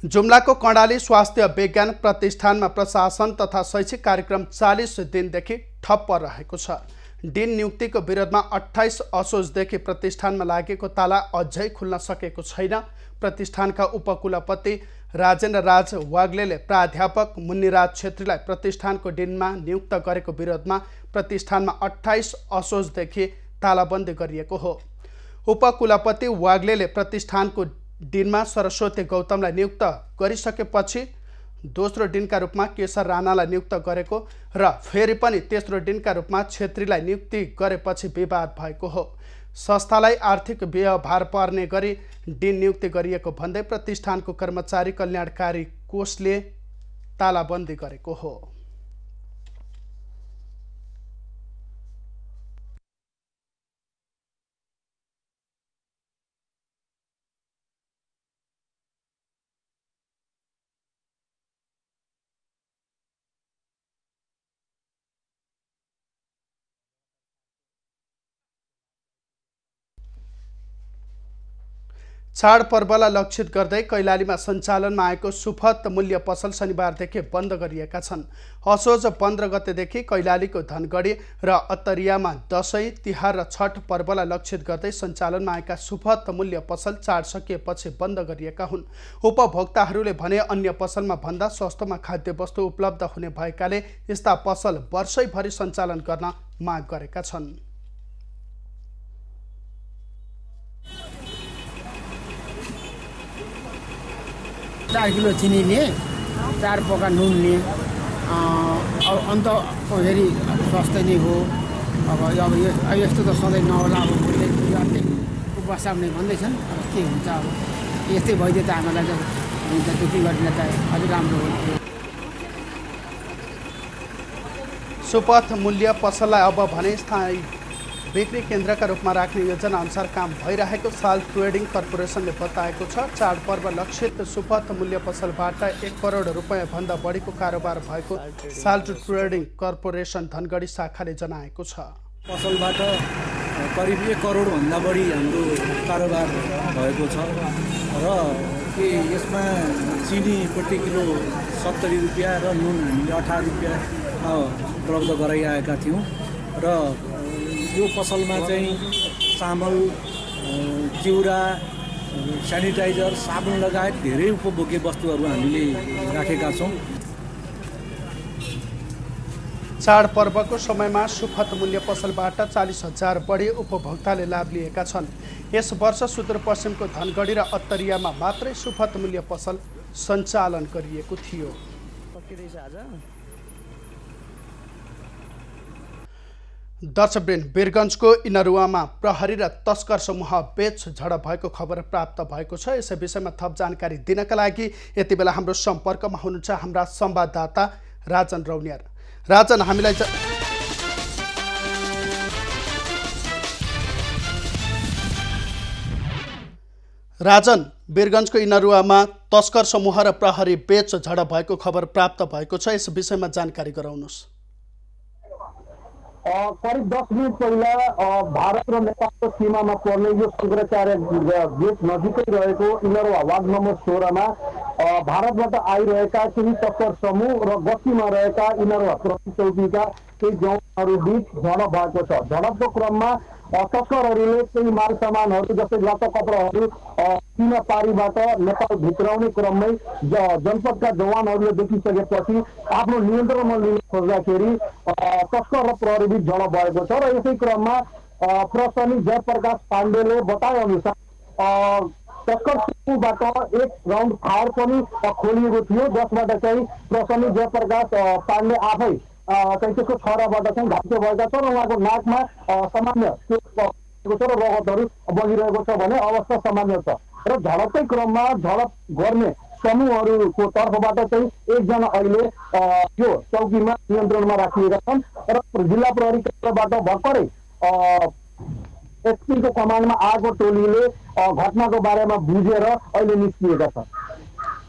जुम्लाको कर्णाली स्वास्थ्य विज्ञान प्रतिष्ठानमा प्रशासन तथा शैक्षिक कार्यक्रम 40 दिनदेखि ठप्प रहेको छ। दिन नियुक्तिको विरोधमा 28 असोजदेखि प्रतिष्ठानमा लागेको ताला अझै खुल्न सकेको छैन। प्रतिष्ठानका उपकुलपति राजेन्द्र राज वाग्लेले प्राध्यापक मुन्नीराज छेत्रीलाई प्रतिष्ठानको दिनमा नियुक्त गरेको विरोधमा प्रतिष्ठानमा 28 असोजदेखि तालाबन्दी गरिएको हो। उपकुलपति वाग्लेले प्रतिष्ठानको दिनमा सरस्वती गौतमलाई नियुक्त गरिसकेपछि दोस्रो दिनका रूपमा केशर राणालाई नियुक्त गरेको र फेरि पनि तेस्रो दिनका रूपमा छेत्रीलाई नियुक्ति गरेपछि विवाद भएको हो। संस्थालाई आर्थिक व्यवहार पर्ने गरी दिन नियुक्ति गरिएको भन्दै प्रतिष्ठानको कर्मचारी कल्याणकारी कोषले तालाबन्दी गरेको हो। चाडपर्वलाई लक्षित गर्दै कैलालीमा सञ्चालनमा आएको सुपथ मूल्य पसल शनिबारदेखि बन्द गरिएका छन्। असोज 15 गतेदेखि कैलालीको धनगढी र अत्तरियामा दशैं, तिहार र छठ पर्वलाई लक्षित गर्दै सञ्चालनमा आएका सुपथ मूल्य पसल चाड सकिएपछि बन्द गरिएका हुन्। उपभोक्ताहरूले भने अन्य पसलमा भन्दा सस्तोमा खाद्यवस्तु उपलब्ध हुने भएकाले यस्ता पसल वर्षैभरि सञ्चालन गर्न माग गरेका छन्। 4 किलो चिनी लिए, 4 पोका नुन लिए, अब अन्त फेरि सस्तै नै हो। अब यस्तो त सधैँ नहोला, अब अर्कै उपवास आउने भन्दैछन्। अब के हुन्छ, अब यस्तै भइदियो त हामीलाई त हुन्छ, त्यति गरिदिन त अलिक राम्रो हो। सुपथ मूल्य पसललाई अब भने स्थायी बिक्री केन्द्रका रूपमा राख्ने योजना अनुसार काम भइरहेको साल ट्रेडिङ कर्पोरेसनले बताएको छ। चाडपर्व लक्षित सुपथ मूल्य पसलबाट 1 करोड रुपैयाँ भन्दा बढीको कारोबार भएको साल ट्रेडिङ कर्पोरेसन धनगढी शाखाले जनाएको छ। पसलबाट करिब 1 करोड भन्दा बढी हाम्रो कारोबार भएको छ र यसमा चिनी प्रति किलो 70 रुपियाँ र नुन हामीले 18 रुपियाँ उपलब्ध गराइरहेका थियौँ र यो पसलमा चाहिँ चामल, चिउरा, सेनिटाइजर, साबुन लगायत धेरै उपभोग्य वस्तुहरू हामीले राखेका छौँ। चाडपर्वको समयमा सुपथ मूल्य पसलबाट 40,000 बढी उपभोक्ताले लाभ लिएका छन्। यस वर्ष सुदूरपश्चिमको धनगढी र अत्तरियामा मात्रै सुपथ मूल्य पसल सञ्चालन गरिएको थियो। दर्शकवृन्द, वीरगञ्जको इनरुवामा प्रहरी र तस्कर समूह बीच झडप भएको खबर प्राप्त भएको छ। यसै विषयमा थप जानकारी दिनका लागि यति बेला हाम्रो सम्पर्कमा हुनुहुन्छ हाम्रा संवाददाता राजन रौनियार। राजन, हामीलाई राजन, वीरगञ्जको इनरुवामा तस्कर समूह र प्रहरी बीच झडप भएको खबर प्राप्त भएको छ। यस विषयमा जानकारी गराउनुहोस्। करिब 10 मिनट पहिला भारत र नेपालको सीमामा पर्ने यो शङ्कराचार्य गेट नजिकै रहेको इनरुवा वार्ड नम्बर 16 मा भारतबाट आइरहेका केही तस्कर समूह र गस्तीमा रहेका इनरुवा प्रहरी चौकीका केही जवानहरू बीच झडप भएको छ। झडपको क्रममा तस्करहरूले केही माल सामानहरू जस्तै लत्ता कपडाहरू सीमा पारीबाट नेपाल भित्राउने क्रममै जनपदका जवानहरूले देखिसकेपछि आफ्नो नियन्त्रणमा लिन खोज्दाखेरि तस्कर र प्रहरी बीच झडप भएको छ र यसै क्रममा प्रशासनिक जयप्रकाश पाण्डेले बताए अनुसार तस्कर समूहबाट 1 राउन्ड फायर पनि खोलिएको थियो, जसबाट चाहिँ प्रशासनिक जयप्रकाश पाण्डे आफै चाहिँ त्यसको छराबाट चाहिँ घाइते भएका छन् र उहाँको नाकमा सामान्य र रगतहरू बगिरहेको छ भने अवस्था सामान्य छ र झडपकै क्रममा झडप गर्ने समूहहरूको तर्फबाट चाहिँ 1 जना अहिले यो चौकीमा नियन्त्रणमा राखिएका छन् र जिल्ला प्रहरी केन्द्रबाट भर्खरै एसपीको कमान्डमा आएको टोलीले घटनाको बारेमा बुझेर अहिले निस्किएका छन्।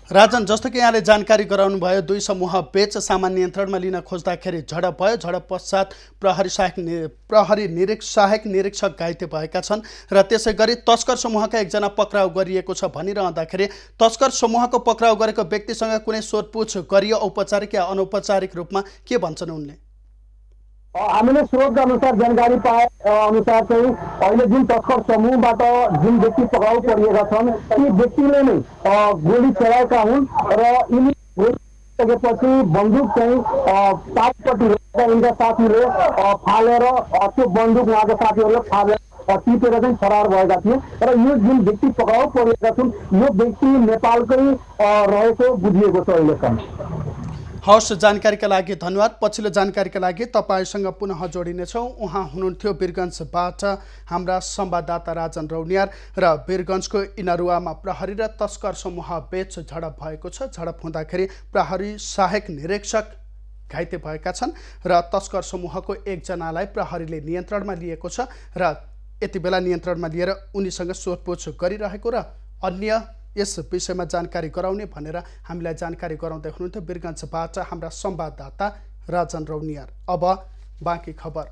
राजन, जस्तो कि यहाँले जानकारी गराउनु भयो, 2 समूह बीच सामान्य नियन्त्रणमा लिन खोज्दाखेरि झडप भयो। झडप पश्चात प्रहरी सहायक निरीक्षक घाइते भएका छन् र त्यसै गरी तस्कर समूहका 1 जना पक्राउ गरिएको छ भनिरहँदाखेरि तस्कर समूहको पक्राउ गरेको व्यक्तिसँग कुनै सोधपुछ गरियो औपचारिक या अनौपचारिक रूपमा, के भन्छन् उनले? हामीले स्रोतका अनुसार जानकारी पाए अनुसार चाहिँ अहिले जुन तस्कर समूहबाट जुन व्यक्ति पक्राउ परिएका छन् ती व्यक्तिले नै गोली चलाएका हुन् र यिनी सकेपछि बन्दुक चाहिँ पाठपट्टि यिनका साथीले फालेर त्यो बन्दुक उहाँका साथीहरूले फालेर टिपेर चाहिँ फरार भएका थिए र यो जुन व्यक्ति पक्राउ परिएका छन् यो व्यक्ति नेपालकै रहेको बुझिएको छ अहिलेसम्म। हवस्, जानकारीका लागि धन्यवाद। पछिल्लो जानकारीका लागि तपाईँसँग पुनः जोडिनेछौँ। उहाँ हुनुहुन्थ्यो वीरगञ्जबाट हाम्रा संवाददाता राजन रौनियार र वीरगञ्जको इनरुवामा प्रहरी र तस्कर समूह बीच झडप भएको छ। झडप हुँदाखेरि प्रहरी सहायक निरीक्षक घाइते भएका छन् र तस्कर समूहको एकजनालाई प्रहरीले नियन्त्रणमा लिएको छ र यति बेला नियन्त्रणमा लिएर उनीसँग सोधपुछ गरिरहेको र अन्य यस विषयमा जानकारी गराउने भनेर हामीलाई जानकारी गराउँदै हुनुहुन्थ्यो वीरगञ्जबाट हाम्रा संवाददाता राजन रौनियार। अब बाँकी खबर।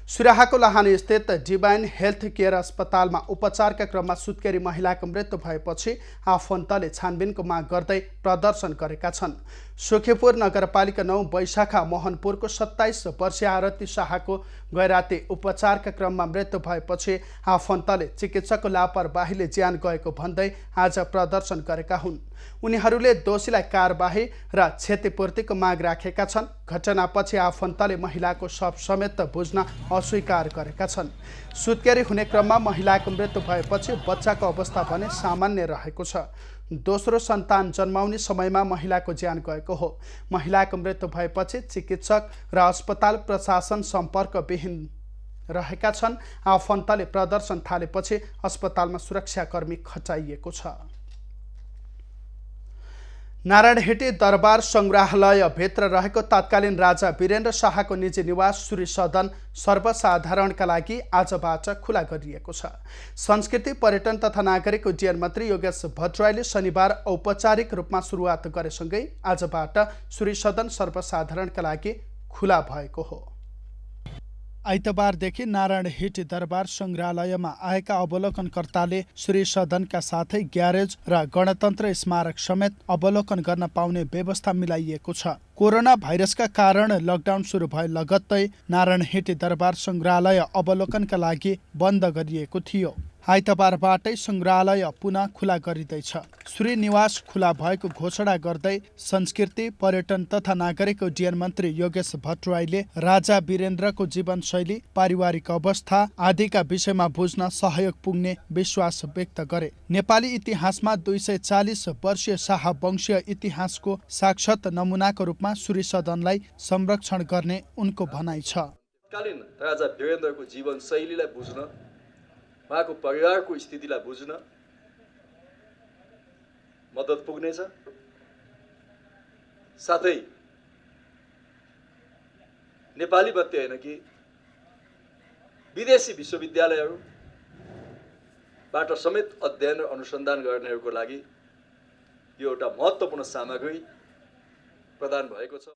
सुराहाको लाहानी स्थित डिभाइन हेल्थ केयर अस्पतालमा उपचारका क्रममा सुत्केरी महिलाको मृत्यु भएपछि आफन्तले छानबिनको माग गर्दै प्रदर्शन गरेका छन्। सुखीपुर नगरपालिका 9 बैशाखा मोहनपुरको 27 वर्षीय आरती शाहको गैराती उपचारका क्रममा मृत्यु भएपछि आफन्तले चिकित्सकको लापरवाहीले ज्यान गएको भन्दै आज प्रदर्शन गरेका हुन्। उनीहरूले दोषीलाई कारबाही र क्षतिपूर्तिको माग राखेका छन्। घटनापछि आफन्तले महिलाको शव समेत बुझ्न अस्वीकार गरेका छन्। सुत्केरी हुने क्रममा महिलाको मृत्यु भएपछि बच्चाको अवस्था भने सामान्य रहेको छ। दोस्रो सन्तान जन्माउने समयमा महिलाको ज्यान गएको हो। महिलाको मृत्यु भएपछि चिकित्सक र अस्पताल प्रशासन सम्पर्कविहीन रहेका छन्। आफन्तले प्रदर्शन थालेपछि अस्पतालमा सुरक्षाकर्मी खटाइएको छ। नारायणहिटी दरबार सङ्ग्रहालयभित्र रहेको तत्कालीन राजा वीरेन्द्र शाहको निजी निवास सूर्य सदन सर्वसाधारणका लागि आजबाट खुला गरिएको छ। संस्कृति पर्यटन तथा नागरिक उड्डयन मन्त्री योगेश भट्टराईले शनिबार औपचारिक रूपमा सुरुवात गरेसँगै आजबाट सूर्य सदन सर्वसाधारणका लागि खुला भएको हो। आइतबारदेखि नारायणहिटी दरबार सङ्ग्रहालयमा आएका अवलोकनकर्ताले सूर्य सदनका साथै ग्यारेज र गणतन्त्र स्मारक समेत अवलोकन गर्न पाउने व्यवस्था मिलाइएको छ। कोरोना भाइरसका कारण लकडाउन सुरु भए लगत्तै नारायणहिटी दरबार सङ्ग्रहालय अवलोकनका लागि बन्द गरिएको थियो। आइतबारबाटै सङ्ग्रहालय पुनः खुला गरिँदैछ। सूर्य निवास खुला भएको घोषणा गर्दै संस्कृति पर्यटन तथा नागरिक उड्डयन मन्त्री योगेश भट्टराईले राजा वीरेन्द्रको जीवनशैली पारिवारिक अवस्था आदिका विषयमा बुझ्न सहयोग पुग्ने विश्वास व्यक्त गरे। नेपाली इतिहासमा 240 वर्षीय शाह वंशीय इतिहासको साक्षात् नमुनाको रूपमा सूर्य सदनलाई संरक्षण गर्ने उनको भनाइ छ। तत्कालीन राजा वीरेन्द्रको जीवनशैलीलाई बुझ्न, उहाँको परिवारको स्थितिलाई बुझ्न मद्दत पुग्नेछ। साथै नेपाली मात्रै होइन कि विदेशी विश्वविद्यालयहरूबाट समेत अध्ययन र अनुसन्धान गर्नेहरूको लागि यो एउटा महत्त्वपूर्ण सामग्री प्रदान भएको छ।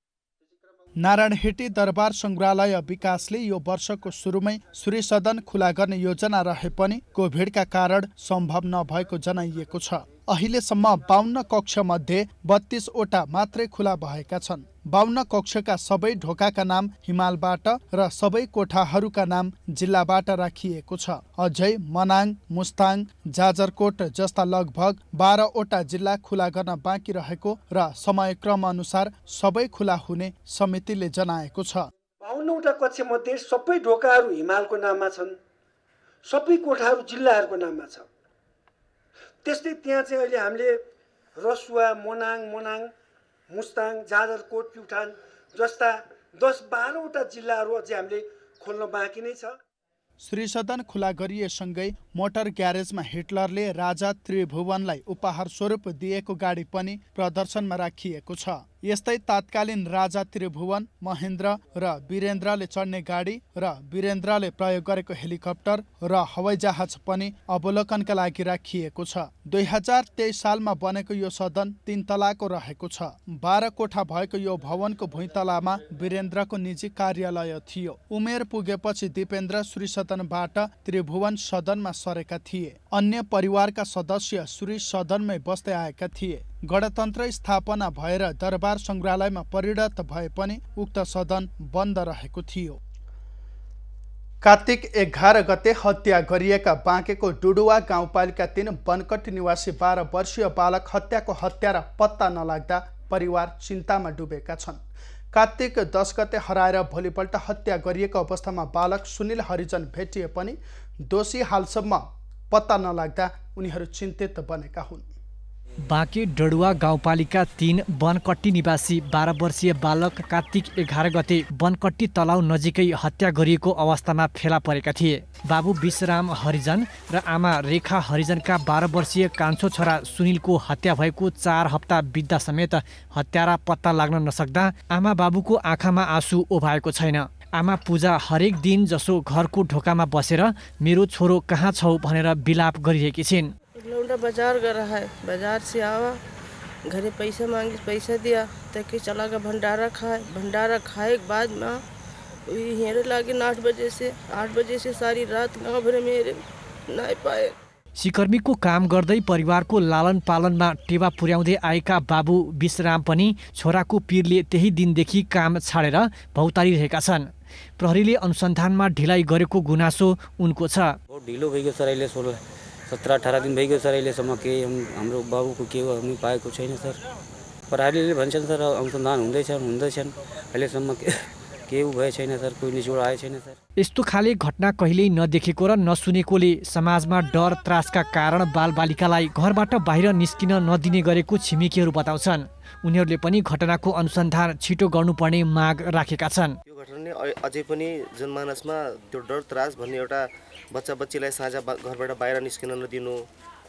नारायणहिटी दरबार सङ्ग्रहालय विकासले यो वर्षको सुरुमै सूर्य सदन खुला गर्ने योजना रहे पनि कोभिडका कारण सम्भव नभएको जनाइएको छ। अहिलेसम्म 52 कक्षमध्ये 32 वटा मात्रै खुला भएका छन्। 52 कक्षका सबै ढोकाका नाम हिमालबाट र सबै कोठाहरूका नाम जिल्लाबाट राखिएको छ। अझै मनाङ, मुस्ताङ, जाजरकोट जस्ता लगभग 12 वटा जिल्ला खुला गर्न बाँकी रहेको र समयक्रम अनुसार सबै खुला हुने समितिले जनाएको छ। 52 वटा कक्षमध्ये सबै ढोकाहरू हिमालको नाममा छन्, सबै कोठाहरू जिल्लाहरूको नाममा छ। त्यस्तै त्यहाँ चाहिँ अहिले हामीले रसुवा, मनाङ, मुस्ताङ, जाजरकोट, प्युठान जस्ता 10-12 वटा जिल्लाहरू अझै हामीले खोल्न बाँकी नै छ। सूर्य सदन खुला गरिएसँगै मोटर ग्यारेजमा हिटलरले राजा त्रिभुवनलाई उपहार स्वरूप दिएको गाडी पनि प्रदर्शनमा राखिएको छ। यस्तै तत्कालीन राजा त्रिभुवन, महेन्द्र र वीरेन्द्रले चढ्ने गाडी र वीरेन्द्रले प्रयोग गरेको हेलिकप्टर र हवाईजहाज पनि अवलोकनका लागि राखिएको छ। 2023 सालमा बनेको यो सदन 3 तलाको रहेको छ। 12 कोठा भएको यो भवनको भुइँतलामा वीरेन्द्रको निजी कार्यालय थियो। उमेर पुगेपछि दिपेन्द्र सूर्य सदनबाट त्रिभुवन सदनमा सरेका थिए। अन्य परिवारका सदस्य सूर्य सदनमै बस्दै आएका थिए। गणतन्त्र स्थापना भएर दरबार सङ्ग्रहालयमा परिणत भए पनि उक्त सदन बन्द रहेको थियो। कार्तिक 11 गते हत्या गरिएका बाँकेको डुडुवा गाउँपालिका 3 बनकट निवासी 12 वर्षीय बालक हत्याको हत्यारा पत्ता नलाग्दा परिवार चिन्तामा डुबेका छन्। कार्तिक 10 गते हराएर भोलिपल्ट हत्या गरिएको अवस्थामा बालक सुनिल हरिजन भेटिए पनि दोषी हालसम्म पत्ता नलाग्दा उनीहरू चिन्तित बनेका हुन्। बाँके डडुवा गाउँपालिका 3 बनकट्टी निवासी 12 वर्षीय बालक कार्तिक 11 गते बनकट्टी तलाउ नजिकै हत्या गरिएको अवस्थामा फेला परेका थिए। बाबु विश्राम हरिजन र आमा रेखा हरिजनका 12 वर्षीय कान्छो छोरा सुनिलको हत्या भएको 4 हप्ता बित्दा समेत हत्यारा पत्ता लाग्न नसक्दा आमा बाबुको आँखामा आँसु ओभाएको छैन। आमा पूजा हरेक दिन जसो घरको ढोकामा बसेर मेरो छोरो कहाँ छौ भनेर बिलाप गरिरहेकी छिन्। लौंडा बाजार गया है, बाजार से आवा, घरे पैसा मांगे, पैसा दिया, तक चला गया भंडारा खाए के बाद में हेरे लागे 8 बजे से सारी रात गाँव भर में नहीं पाए। सिकर्मीको काम गर्दै परिवारको लालन पालनमा टेवा पुर्याउँदै आएका बाबु विश्राम पनि छोराको पिरले त्यही दिनदेखि काम छाडेर भौतारिरहेका छन्। प्रहरीले अनुसन्धानमा ढिलाइ गरेको गुनासो उनको छ। ढिलो भइगयो सर, अहिले 17-18 दिन भइगयो सर, अहिलेसम्म केही हाम्रो बाबुको के हो हामी पाएको छैन सर। प्रहरीले भन्छन् सर अनुसन्धान हुँदैछन् अहिलेसम्म केही भए छैन सर, कोही निचोड आए छैन सर। यस्तो खाले घटना कहिल्यै नदेखेको र नसुनेकोले समाजमा डर त्रासका कारण बालबालिकालाई घरबाट बाहिर निस्किन नदिने गरेको छिमेकीहरू बताउँछन्। उनीहरूले पनि घटनाको अनुसन्धान छिटो गर्नुपर्ने माग राखेका छन्। यो घटनाले अझै पनि जनमानसमा त्यो डर त्रास भन्ने एउटा बच्चाबच्चीलाई साँझ घरबाट बाहिर निस्किन नदिनु,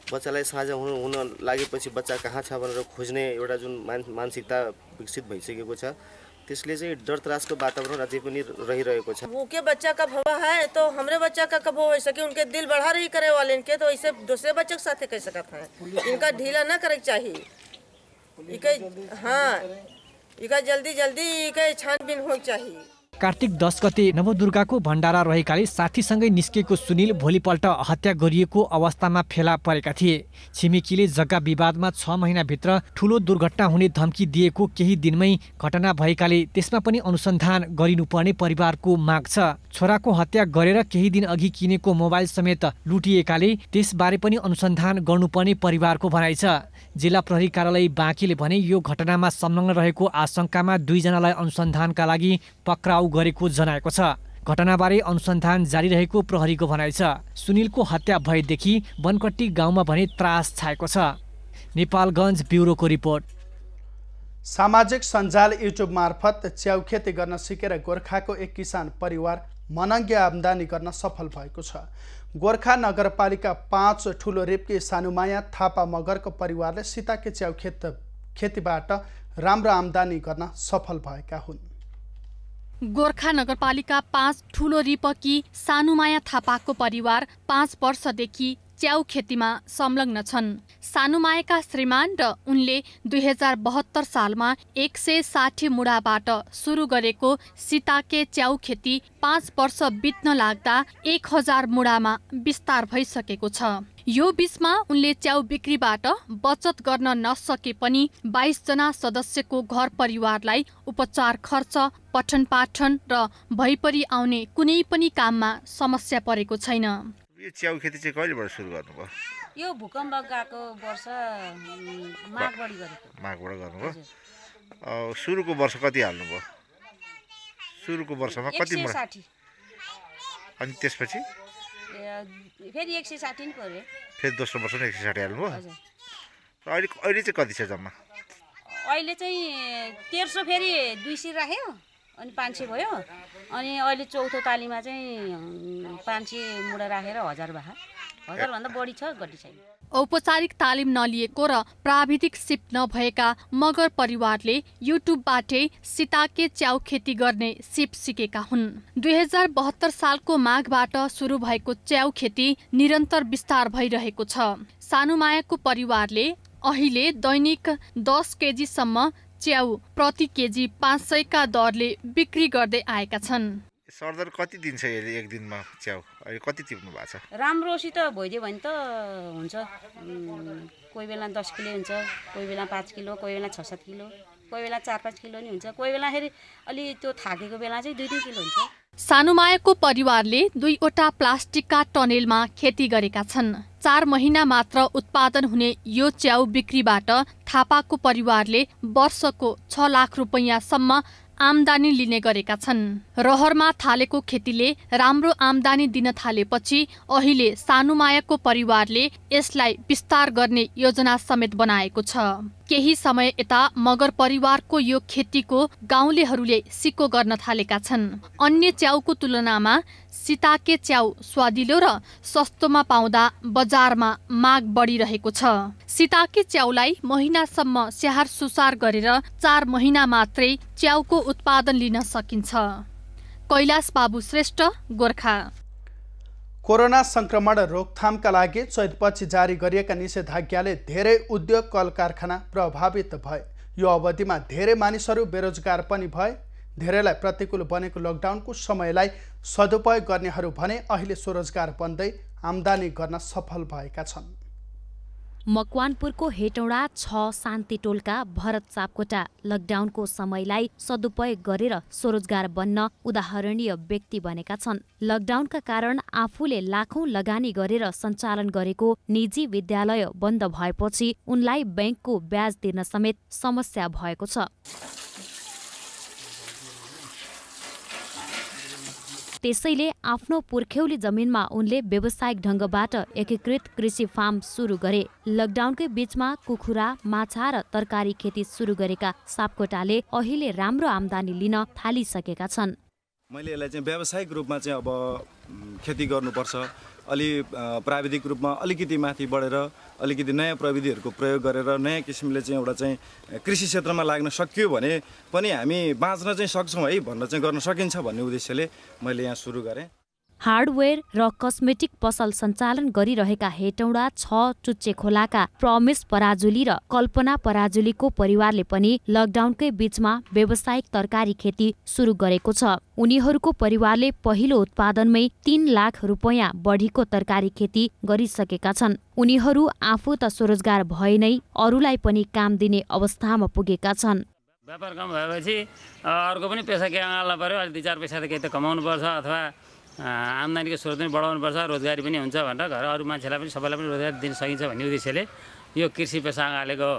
बच्चालाई साँझ हुन लागेपछि बच्चा कहाँ छ भनेर खोज्ने एउटा जुन मानसिकता विकसित भइसकेको छ, त्यसले चाहिँ डर त्रासको वातावरण अझै पनि रहिरहेको छ। वो के बच्चा का भवा है तो हमरे बच्चा का कब हो सके, उनके दिल बढ़ा रही करे वाले इनके तो ऐसे दूसरे बच्चे के साथ कैसे सकता है। इनका ढीला ना करे चाहिए, इनका जल्दी छानबीन हो चाहिए। कार्तिक 10 गते नवदुर्गाको भण्डारा रहेकाले साथीसँगै निस्केको सुनिल भोलिपल्ट हत्या गरिएको अवस्थामा फेला परेका थिए। छिमेकीले जग्गा विवादमा 6 महिनाभित्र ठूलो दुर्घटना हुने धम्की दिएको केही दिनमै घटना भएकाले त्यसमा पनि अनुसन्धान गरिनुपर्ने परिवारको माग छ। छोराको हत्या गरेर केही दिन अघि किनेको मोबाइल समेत लुटिएकाले त्यसबारे पनि अनुसन्धान गर्नुपर्ने परिवारको भनाइ छ। जिल्ला प्रहरी कार्यालय बाँकीले भने यो घटनामा संलग्न रहेको आशंकामा 2 जनालाई अनुसन्धानका लागि पक्राउ गरेको जनाएको छ। घटनाबारे अनुसन्धान जारी रहेको प्रहरीको भनाइ छ। सुनिलको हत्या भएदेखि बनकट्टी गाउँमा भने त्रास छाएको छ। नेपालगञ्ज ब्युरोको रिपोर्ट। सामाजिक सञ्जाल युट्युब मार्फत च्याउ खेती गर्न सिकेर गोर्खाको एक किसान परिवार मनङ्गे आम्दानी गर्न सफल भएको छ। गोर्खा नगरपालिका 5 ठुलो रेप्के सानुमाया थापा मगरको परिवारले सीताके च्याउ खेतीबाट राम्रो आम्दानी गर्न सफल भएका हुन्। गोर्खा नगरपालिका 5 ठुलो रिपकी सानुमाया थापाको परिवार 5 वर्षदेखि च्याउ खेतीमा संलग्न छन्। सानुमायाका श्रीमान र उनले 2072 सालमा 160 मुढाबाट सुरु गरेको सीताके च्याउ खेती 5 वर्ष बित्न लाग्दा 1000 मुढामा विस्तार भइसकेको छ। यो बीचमा उनले च्याउ बिक्रीबाट बचत गर्न नसके पनि 22 जना सदस्यको घर परिवारलाई उपचार खर्च, पठन पाठन र भइपरि आउने कुनै पनि काममा समस्या परेको छैन। यो च्याउ खेती चाहिँ कहिलेबाट सुरु गर्नुभयो? यो भूकम्प गएको वर्ष माघबाट गरेको। माघबाट गर्नुभयो। सुरुको वर्ष कति हाल्नुभयो? सुरुको वर्षमा कति? 160। अनि त्यसपछि फेरि 160 नि पर्यो। फेरि दोस्रो वर्षमा 160 हाल्नुभयो। अहिले चाहिँ कति छ जम्मा? अहिले चाहिँ 1300 फेरि 200 राख्यो अनि 500 भयो। अनि अहिले चौथो तालीमा चाहिँ 500 मुढा राखेर 1000 भए। 1000 भन्दा बढी छ, गड्डी छैन। औपचारिक तालिम नलिएको र प्राविधिक सिप नभएका मगर परिवारले युट्युबबाटै सीताके च्याउ खेती गर्ने सिप सिकेका हुन्। 2072 सालको माघबाट सुरु भएको च्याउ खेती निरन्तर विस्तार भइरहेको छ। सानुमायाको परिवारले अहिले दैनिक 10 केजीसम्म च्याउ प्रति केजी 500 का दरले बिक्री गर्दै आएका छन्। सरदर कति दिन्छ एक दिनमा च्याउ? अहिले कति टिप्नु भएको छ? राम्रोसित भइदियो भने त हुन्छ। कोही बेला 10 किलो हुन्छ, कोही बेला 5 किलो, कोही बेला 6-7 किलो, कोही बेला 4-5 किलो नि हुन्छ। कोही बेला फेरि अलि त्यो थाकेको बेला चाहिँ 2-3 किलो हुन्छ। सानुमायाको परिवारले 2वटा प्लास्टिकका टनेलमा खेती गरेका छन्। 4 महिना मात्र उत्पादन हुने यो च्याउ बिक्रीबाट थापाको परिवारले वर्षको 6 लाख रुपैयाँसम्म आम्दानी लिने गरेका छन्। रहरमा थालेको खेतीले राम्रो आम्दानी दिन थालेपछि अहिले सानुमायाको परिवारले यसलाई विस्तार गर्ने योजना समेत बनाएको छ। केही समय यता मगर परिवारको यो खेतीको गाउँलेहरूले सिक्को गर्न थालेका छन्। अन्य च्याउको तुलनामा सीताके च्याउ स्वादिलो र सस्तोमा पाउँदा बजारमा माग बढिरहेको छ। सीताके च्याउलाई महिनासम्म स्याहार सुसार गरेर 4 महिना मात्रै च्याउको उत्पादन लिन सकिन्छ। कैलाश बाबु श्रेष्ठ, गोर्खा। कोरोना संक्रमण रोकथामका लागि चैतपछि जारी गरिएका निषेधाज्ञाले धेरै उद्योग कल कारखाना प्रभावित भए। यो अवधिमा धेरै मानिसहरू बेरोजगार पनि भए। धेरैलाई प्रतिकूल बनेको लकडाउनको समयलाई सदुपयोग गर्नेहरू भने अहिले स्वरोजगार बन्दै आम्दानी गर्न सफल भएका छन्। मकवानपुरको हेटौडा 6 शान्ति टोलका भरत सापकोटा लकडाउनको समयलाई सदुपयोग गरेर स्वरोजगार बन्न उदाहरणीय व्यक्ति बनेका छन्। लकडाउनका कारण आफूले लाखौं लगानी गरेर सञ्चालन गरेको निजी विद्यालय बन्द भएपछि उनलाई बैंकको ब्याज तिर्न समेत समस्या भएको छ। त्यसैले आफ्नो पुर्ख्यौली जमिनमा उनले व्यावसायिक ढङ्गबाट एकीकृत कृषि फार्म सुरु गरे। लकडाउनकै बीचमा कुखुरा, माछा र तरकारी खेती सुरु गरेका सापकोटाले अहिले राम्रो आम्दानी लिन थालिसकेका छन्। मैले यसलाई चाहिँ व्यावसायिक रूपमा चाहिँ अब खेती गर्नुपर्छ, अलि प्राविधिक रूपमा अलिकति माथि बढेर अलिकति नयाँ प्रविधिहरूको प्रयोग गरेर नयाँ किसिमले चाहिँ एउटा चाहिँ कृषि क्षेत्रमा लाग्न सकियो भने पनि हामी बाँच्न चाहिँ सक्छौँ है भन्न चाहिँ गर्न सकिन्छ भन्ने उद्देश्यले मैले यहाँ सुरु गरेँ। हार्डवेयर र कस्मेटिक पसल सञ्चालन गरिरहेका हेटौडा 6 चुच्चे खोलाका प्रमेश पराजुली र कल्पना पराजुलीको परिवारले पनि लकडाउनकै बीचमा व्यावसायिक तरकारी खेती सुरु गरेको छ। उनीहरूको परिवारले पहिलो उत्पादनमै 3 लाख रुपैयाँ बढीको तरकारी खेती गरिसकेका छन्। उनीहरू आफू त स्वरोजगार भए नै अरूलाई पनि काम दिने अवस्थामा पुगेका छन्। व्यापार कम भएपछि अर्को पनि पेसा के आउला पर्यो, अलि 2-4 पैसा त केही त कमाउनु पर्छ अथवा आम्दानीको स्रोत पनि बढाउनु पर्छ, रोजगारी पनि हुन्छ भनेर घर अरू मान्छेलाई पनि सबैलाई पनि रोजगार दिन सकिन्छ भन्ने उद्देश्यले यो कृषि पेसा हालेको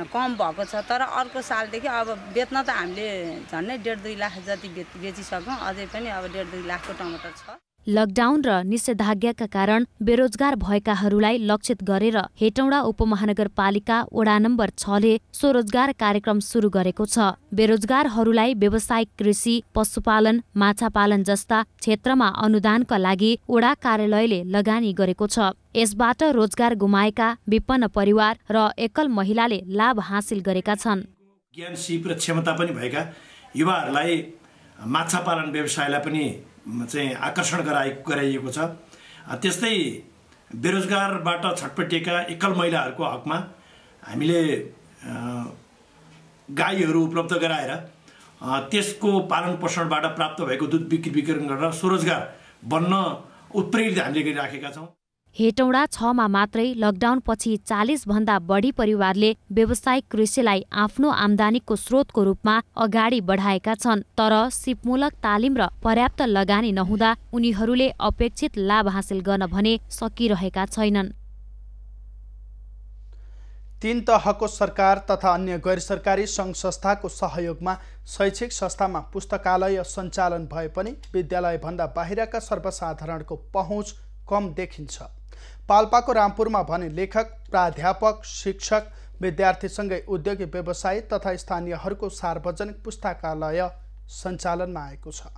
कम भएको छ। तर अर्को सालदेखि अब बेच्न त हामीले झन्डै 1.5-2 लाख जति बेचिसक्यौँ। अझै पनि अब 1.5-2 लाखको टमाटर छ। लकडाउन र निषेधाज्ञाका कारण बेरोजगार भएकाहरूलाई लक्षित गरेर हेटौडा उपमहानगरपालिका वडा नम्बर 6 ले स्वरोजगार कार्यक्रम सुरु गरेको छ। बेरोजगारहरूलाई व्यावसायिक कृषि, पशुपालन, माछापालन जस्ता क्षेत्रमा अनुदानका लागि वडा कार्यालयले लगानी गरेको छ। यसबाट रोजगार गुमाएका विपन्न परिवार र एकल महिलाले लाभ हासिल गरेका छन्। ज्ञान, सिप र क्षमता पनि भएका युवाहरूलाई माछापालन व्यवसायलाई पनि चाहिँ आकर्षण गराइएको छ। त्यस्तै बेरोजगारबाट छटपटिएका एकल महिलाहरूको हकमा हामीले गाईहरू उपलब्ध गराएर त्यसको पालन पोषणबाट प्राप्त भएको दुध बिक्री वितरण गरेर स्वरोजगार बन्न उत्प्रेरित हामीले गरिराखेका छौँ। हेटौडा 6 मा मात्रै लकडाउन पछि 40 भन्दा बढी परिवारले व्यावसायिक कृषिलाई आफ्नो आम्दानीको स्रोतको रूपमा अगाडि बढाएका छन्। तर सिपमूलक तालिम र पर्याप्त लगानी नहुँदा उनीहरूले अपेक्षित लाभ हासिल गर्न भने सकिरहेका छैनन्। 3 तहको सरकार तथा अन्य गैर सरकारी सङ्घ संस्थाको सहयोगमा शैक्षिक संस्थामा पुस्तकालय सञ्चालन भए पनि विद्यालयभन्दा बाहिरका सर्वसाधारणको पहुँच कम देखिन्छ। पाल्पाको रामपुरमा भने लेखक, प्राध्यापक, शिक्षक, विद्यार्थीसँगै उद्योगी व्यवसायी तथा स्थानीयहरूको सार्वजनिक पुस्तकालय सञ्चालनमा आएको छ।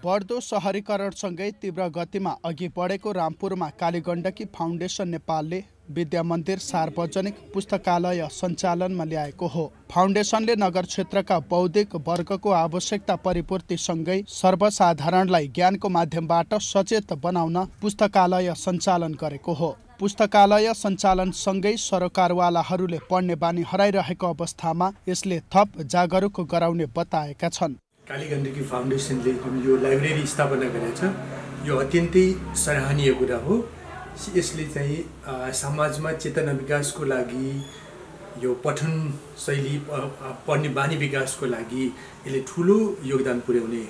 बढ्दो शहरीकरणसँगै तीव्र गतिमा अघि बढेको रामपुरमा कालीगण्डकी फाउन्डेसन नेपालले विद्या मन्दिर सार्वजनिक पुस्तकालय सञ्चालनमा ल्याएको हो। फाउन्डेसनले नगर क्षेत्रका बौद्धिक वर्गको आवश्यकता परिपूर्तिसँगै सर्वसाधारणलाई ज्ञानको माध्यमबाट सचेत बनाउन पुस्तकालय सञ्चालन गरेको हो। पुस्तकालय सञ्चालनसँगै सरकारवालाहरूले पढ्ने बानी हराइरहेको अवस्थामा यसले थप जागरुक गराउने बताएका छन्। कालीगण्डकी फाउन्डेसनले जुन यो लाइब्रेरी स्थापना गरेको छ यो अत्यन्तै सराहनीय कुरा हो। यसले चाहिँ समाजमा चेतना विकासको लागि, यो पठन शैली पढ्ने बानी विकासको लागि यसले ठुलो योगदान पुर्याउने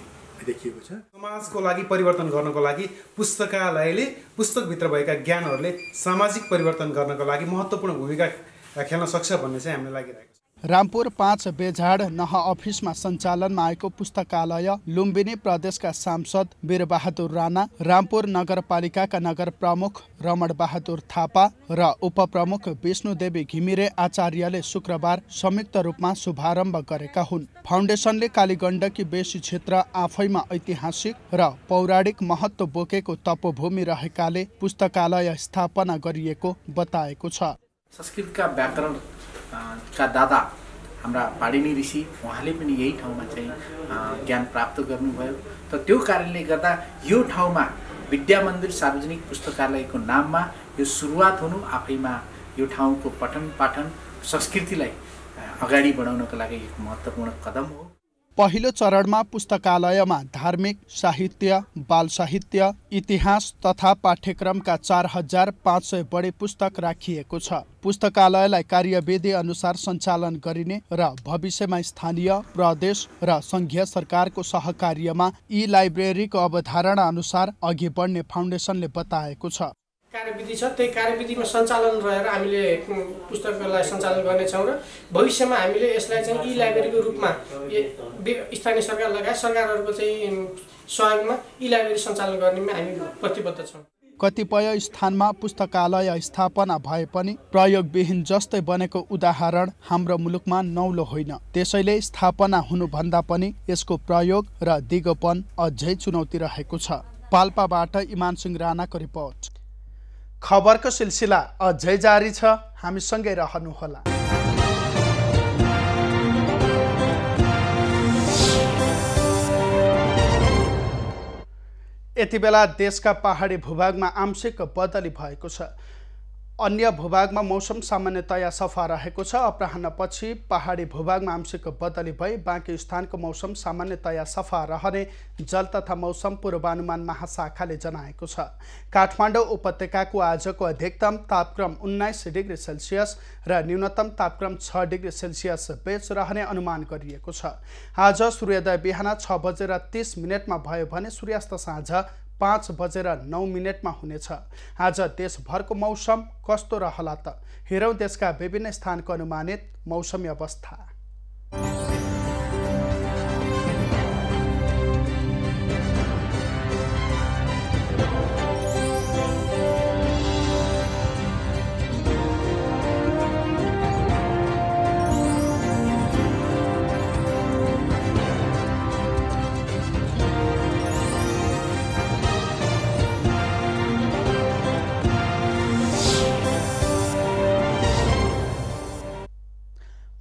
देखिएको छ। समाजको लागि परिवर्तन गर्नको लागि पुस्तकालयले पुस्तकभित्र भएका ज्ञानहरूले सामाजिक परिवर्तन गर्नको लागि महत्त्वपूर्ण भूमिका खेल्न सक्छ भन्ने चाहिँ हामीलाई लागिरहेको छ। रामपुर 5 बेझाड नह अफिसमा सञ्चालनमा आएको पुस्तकालय लुम्बिनी प्रदेशका सांसद वीरबहादुर राणा, रामपुर नगरपालिकाका नगर प्रमुख रमण बहादुर थापा र उपप्रमुख विष्णुदेवी घिमिरे आचार्यले शुक्रबार संयुक्त रूपमा शुभारम्भ गरेका हुन्। फाउन्डेसनले कालीगण्डकी बेसी क्षेत्र आफैमा ऐतिहासिक र पौराणिक महत्त्व बोकेको तपोभूमि रहेकाले पुस्तकालय स्थापना गरिएको बताएको छ। संस्कृतका व्याकरण का दादा हाम्रा पाणिनि ऋषि उहाँले पनि यही ठाउँमा चाहिँ ज्ञान प्राप्त गर्नुभयो। त त्यो कारणले गर्दा यो ठाउँमा विद्या मन्दिर सार्वजनिक पुस्तकालयको नाममा यो सुरुवात हुनु आफैमा यो ठाउँको पठन पाठन संस्कृतिलाई अगाडि बढाउनको लागि एक महत्त्वपूर्ण कदम हो। पहिलो चरणमा पुस्तकालयमा धार्मिक, साहित्य, बाल साहित्य, इतिहास तथा पाठ्यक्रमका 4500 बढी पुस्तक राखिएको छ। पुस्तकालयलाई कार्यविधि अनुसार सञ्चालन गरिने र भविष्यमा स्थानीय, प्रदेश र संघीय सरकारको सहकार्यमा ई लाइब्रेरीको अवधारणा अनुसार अघि बढ्ने फाउन्डेसनले बताएको छ। कार्यविधि छ, त्यही कार्यविधिमा सञ्चालन रहेर हामीले पुस्तकालय सञ्चालन गर्नेछौँ र भविष्यमा हामीले यसलाई चाहिँ ई लाइब्रेरीको रूपमा स्थानीय सरकार लगायत सरकारहरूको चाहिँ सहयोगमा ई लाइब्रेरी सञ्चालन गर्नेमा हामी प्रतिबद्ध छौँ। कतिपय स्थानमा पुस्तकालय स्थापना भए पनि प्रयोगविहीन जस्तै बनेको उदाहरण हाम्रो मुलुकमा नौलो होइन। त्यसैले स्थापना हुनुभन्दा पनि यसको प्रयोग र दिगोपन अझै चुनौती रहेको छ। पाल्पाबाट इमान सिंह राणाको रिपोर्ट। खबरको सिलसिला अझै जारी छ, हामीसँगै रहनुहोला। यति बेला देशका पहाडी भूभागमा आंशिक बदली भएको छ। अन्य भूभागमा मौसम सामान्यतया सफा रहेको छ। अपराह्नपछि पहाडी भूभागमा आंशिक बदली भई बाँकी स्थानको मौसम सामान्यतया सफा रहने जल तथा मौसम पूर्वानुमान महाशाखाले जनाएको छ। काठमाडौँ उपत्यकाको आजको अधिकतम तापक्रम 19 डिग्री सेल्सियस र न्यूनतम तापक्रम 6 डिग्री सेल्सियस बीच रहने अनुमान गरिएको छ। आज सूर्योदय बिहान 6:30 भयो भने सूर्यास्त साँझ 5:09 हुनेछ। आज देशभरको मौसम कस्तो रहला त? हेरौँ देशका विभिन्न स्थानको अनुमानित मौसमी अवस्था।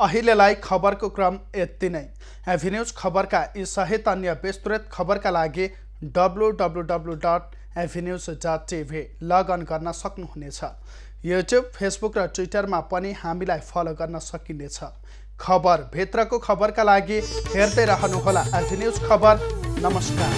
अहिलेलाई खबरको क्रम यति नै। एभिन्यूज खबरका यी सहित अन्य विस्तृत खबरका लागि www.avenews.tv लगअन गर्न सक्नुहुनेछ। युट्युब, फेसबुक र ट्विटरमा पनि हामीलाई फलो गर्न सकिनेछ। खबर भित्रको खबरका लागि हेर्दै रहनुहोला एभिन्यूज खबर। नमस्कार।